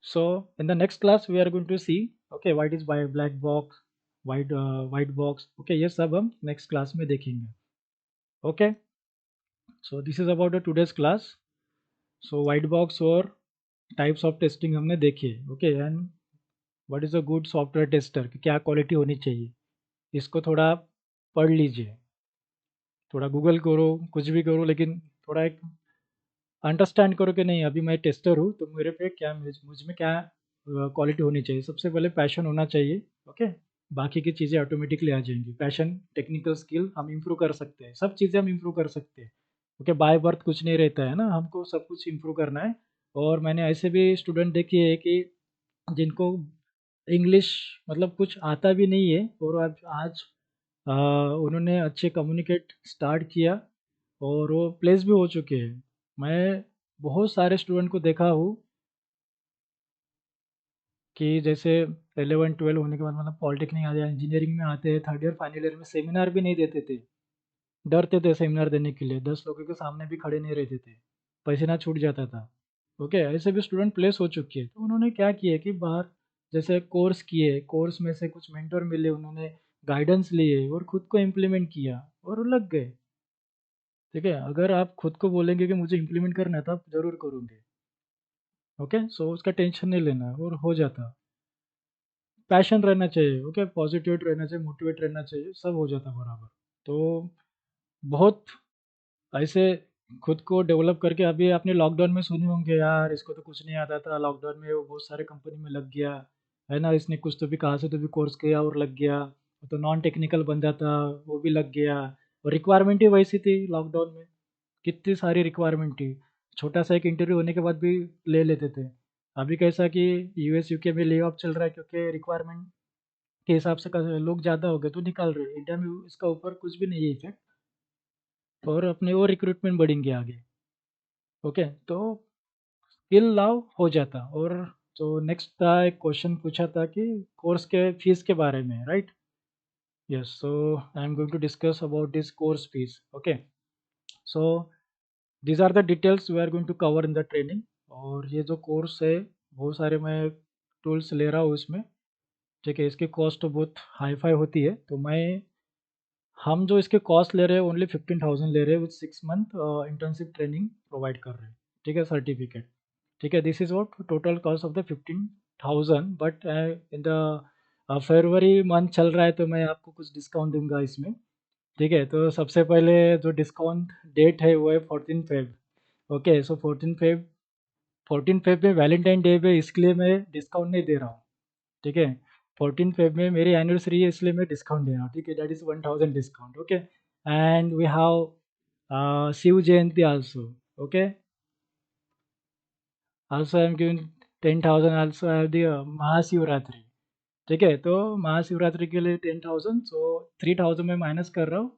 so in the next class we are going to see okay what is by black box, white box। okay, ये सब हम next class में देखेंगे। okay, so this is about the today's class। so white box और types of testing हमने देखे। okay, and what is a good software tester कि क्या क्वालिटी होनी चाहिए, इसको थोड़ा पढ़ लीजिए, थोड़ा गूगल करो, कुछ भी करो, लेकिन थोड़ा एक अंडरस्टैंड करो कि नहीं अभी मैं टेस्टर हूँ तो मेरे पे क्या मुझ में क्या क्वालिटी होनी चाहिए। सबसे पहले पैशन होना चाहिए। ओके, बाकी की चीज़ें ऑटोमेटिकली आ जाएंगी। पैशन, टेक्निकल स्किल हम इम्प्रूव कर सकते हैं, सब चीज़ें हम इम्प्रूव कर सकते हैं। ओके, बाय बर्थ कुछ नहीं रहता है ना, हमको सब कुछ इम्प्रूव करना है। और मैंने ऐसे भी स्टूडेंट देखे हैं कि जिनको इंग्लिश मतलब कुछ आता भी नहीं है और आज उन्होंने अच्छे कम्युनिकेट स्टार्ट किया और वो प्लेस भी हो चुके हैं। मैं बहुत सारे स्टूडेंट को देखा हूँ कि जैसे 11-12 होने के बाद मतलब पॉलिटेक्निक आ जाए, इंजीनियरिंग में आते हैं, थर्ड ईयर फाइनल ईयर में सेमिनार भी नहीं देते थे, डरते थे सेमिनार देने के लिए, 10 लोगों के सामने भी खड़े नहीं रहते थे, पसीना छूट जाता था। ओके, ऐसे भी स्टूडेंट प्लेस हो चुके हैं। तो उन्होंने क्या किया कि बाहर जैसे कोर्स किए, कोर्स में से कुछ मेंटर मिले, उन्होंने गाइडेंस लिए और खुद को इम्प्लीमेंट किया और वो लग गए। ठीक है, अगर आप खुद को बोलेंगे कि मुझे इम्प्लीमेंट करना है तो आप ज़रूर करोगे। ओके, सो उसका टेंशन नहीं लेना और हो जाता। पैशन रहना चाहिए, ओके, पॉजिटिव रहना चाहिए, मोटिवेट रहना चाहिए, सब हो जाता बराबर। तो बहुत ऐसे खुद को डेवलप करके, अभी आपने लॉकडाउन में सुने होंगे यार इसको तो कुछ नहीं आता था, लॉकडाउन में वो बहुत सारे कंपनी में लग गया है ना, इसने कुछ तो भी कहा से तो भी कोर्स किया और लग गया। तो नॉन टेक्निकल बंदा था वो भी लग गया, और रिक्वायरमेंट ही वैसी थी लॉकडाउन में, कितनी सारी रिक्वायरमेंट थी। छोटा सा एक इंटरव्यू होने के बाद भी ले लेते थे। अभी कैसा कि यूएस यूके में ले ऑफ चल रहा है क्योंकि रिक्वायरमेंट के हिसाब से लोग ज़्यादा हो गए तो निकाल रहे हैं। इंडिया में इसका ऊपर कुछ भी नहीं है इफेक्ट, और अपने और रिक्रूटमेंट बढ़ेंगे आगे। ओके, तो स्किल लाओ हो जाता। और जो नेक्स्ट था, एक क्वेश्चन पूछा था कि कोर्स के फीस के बारे में, right? Yes, so I am going to discuss about this course fees. Okay, so these are the details we are going to cover in the training। और ये जो कोर्स है बहुत सारे मैं टूल्स ले रहा हूँ इसमें, ठीक है। इसकी कॉस्ट तो बहुत हाई फाई होती है, तो हम जो इसके कॉस्ट ले रहे हैं ओनली 15,000 ले रहे हैं, with 6 month internship training provide कर रहे हैं, ठीक है, सर्टिफिकेट, ठीक है। This is what total cost of the 15,000। But in the February month चल रहा है तो मैं आपको कुछ डिस्काउंट दूंगा इसमें, ठीक है। तो सबसे पहले जो डिस्काउंट डेट है वो है 14 फेब। ओके, सो 14 फेब में वैलेंटाइन डे पे, इसके लिए मैं डिस्काउंट नहीं दे रहा हूँ, ठीक है। 14 फेब में मेरी एनिवर्सरी है, इसलिए मैं डिस्काउंट दे रहा हूँ, ठीक है। That is 1000 discount. Okay, and we have Shiv Jayanti also. Okay, also I am giving 10,000। Also I have the Mahashivratri, ठीक है। तो महाशिवरात्रि के लिए 10,000, सो 3,000 मैं माइनस कर रहा हूँ।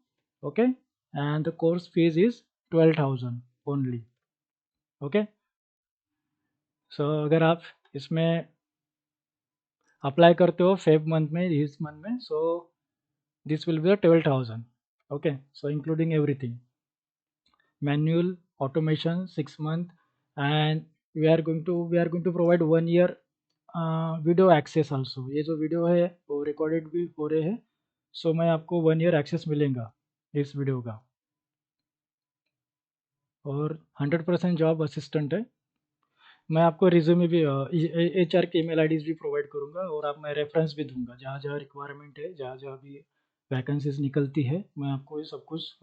Okay, and the course fees is 12,000 only. Okay, so अगर आप इसमें अप्लाई करते हो फेब मंथ में, इस मंथ में, so this will be 12,000। Okay, so including everything, manual automation 6 month, and we are going to provide 1 year video access also. ये जो वीडियो है वो रिकॉर्डेड भी हो रहे हैं, सो मैं आपको 1 year एक्सेस मिलेगा इस वीडियो का। और 100% जॉब असिस्टेंट है। मैं आपको रिज्यूमे भी, HR की ईमेल आईडीज भी प्रोवाइड करूंगा, और आप मैं रेफरेंस भी दूंगा जहाँ जहाँ रिक्वायरमेंट है, जहाँ जहाँ भी वैकेंसीज निकलती है, मैं आपको ये सब कुछ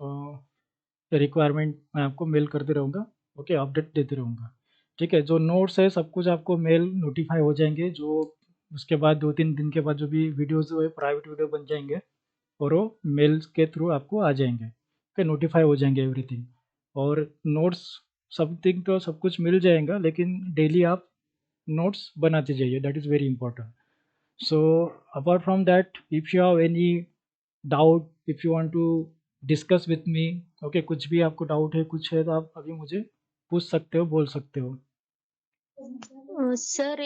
रिक्वायरमेंट मैं आपको मेल करते रहूँगा। ओके, अपडेट देते रहूँगा, ठीक है। जो नोट्स है सब कुछ आपको मेल नोटिफाई हो जाएंगे, जो उसके बाद 2-3 दिन के बाद जो भी वीडियोज़ जो है प्राइवेट वीडियो बन जाएंगे, और वो मेल के थ्रू आपको आ जाएंगे, ओके, नोटिफाई हो जाएंगे एवरीथिंग। और नोट्स समथिंग तो सब कुछ मिल जाएगा, लेकिन डेली आप नोट्स बनाते जाइए, that is very important. So apart from that, if you have any doubt, if you want to discuss with me, okay, कुछ भी आपको डाउट है, कुछ है, तो आप अभी मुझे पूछ सकते हो, बोल सकते हो। सर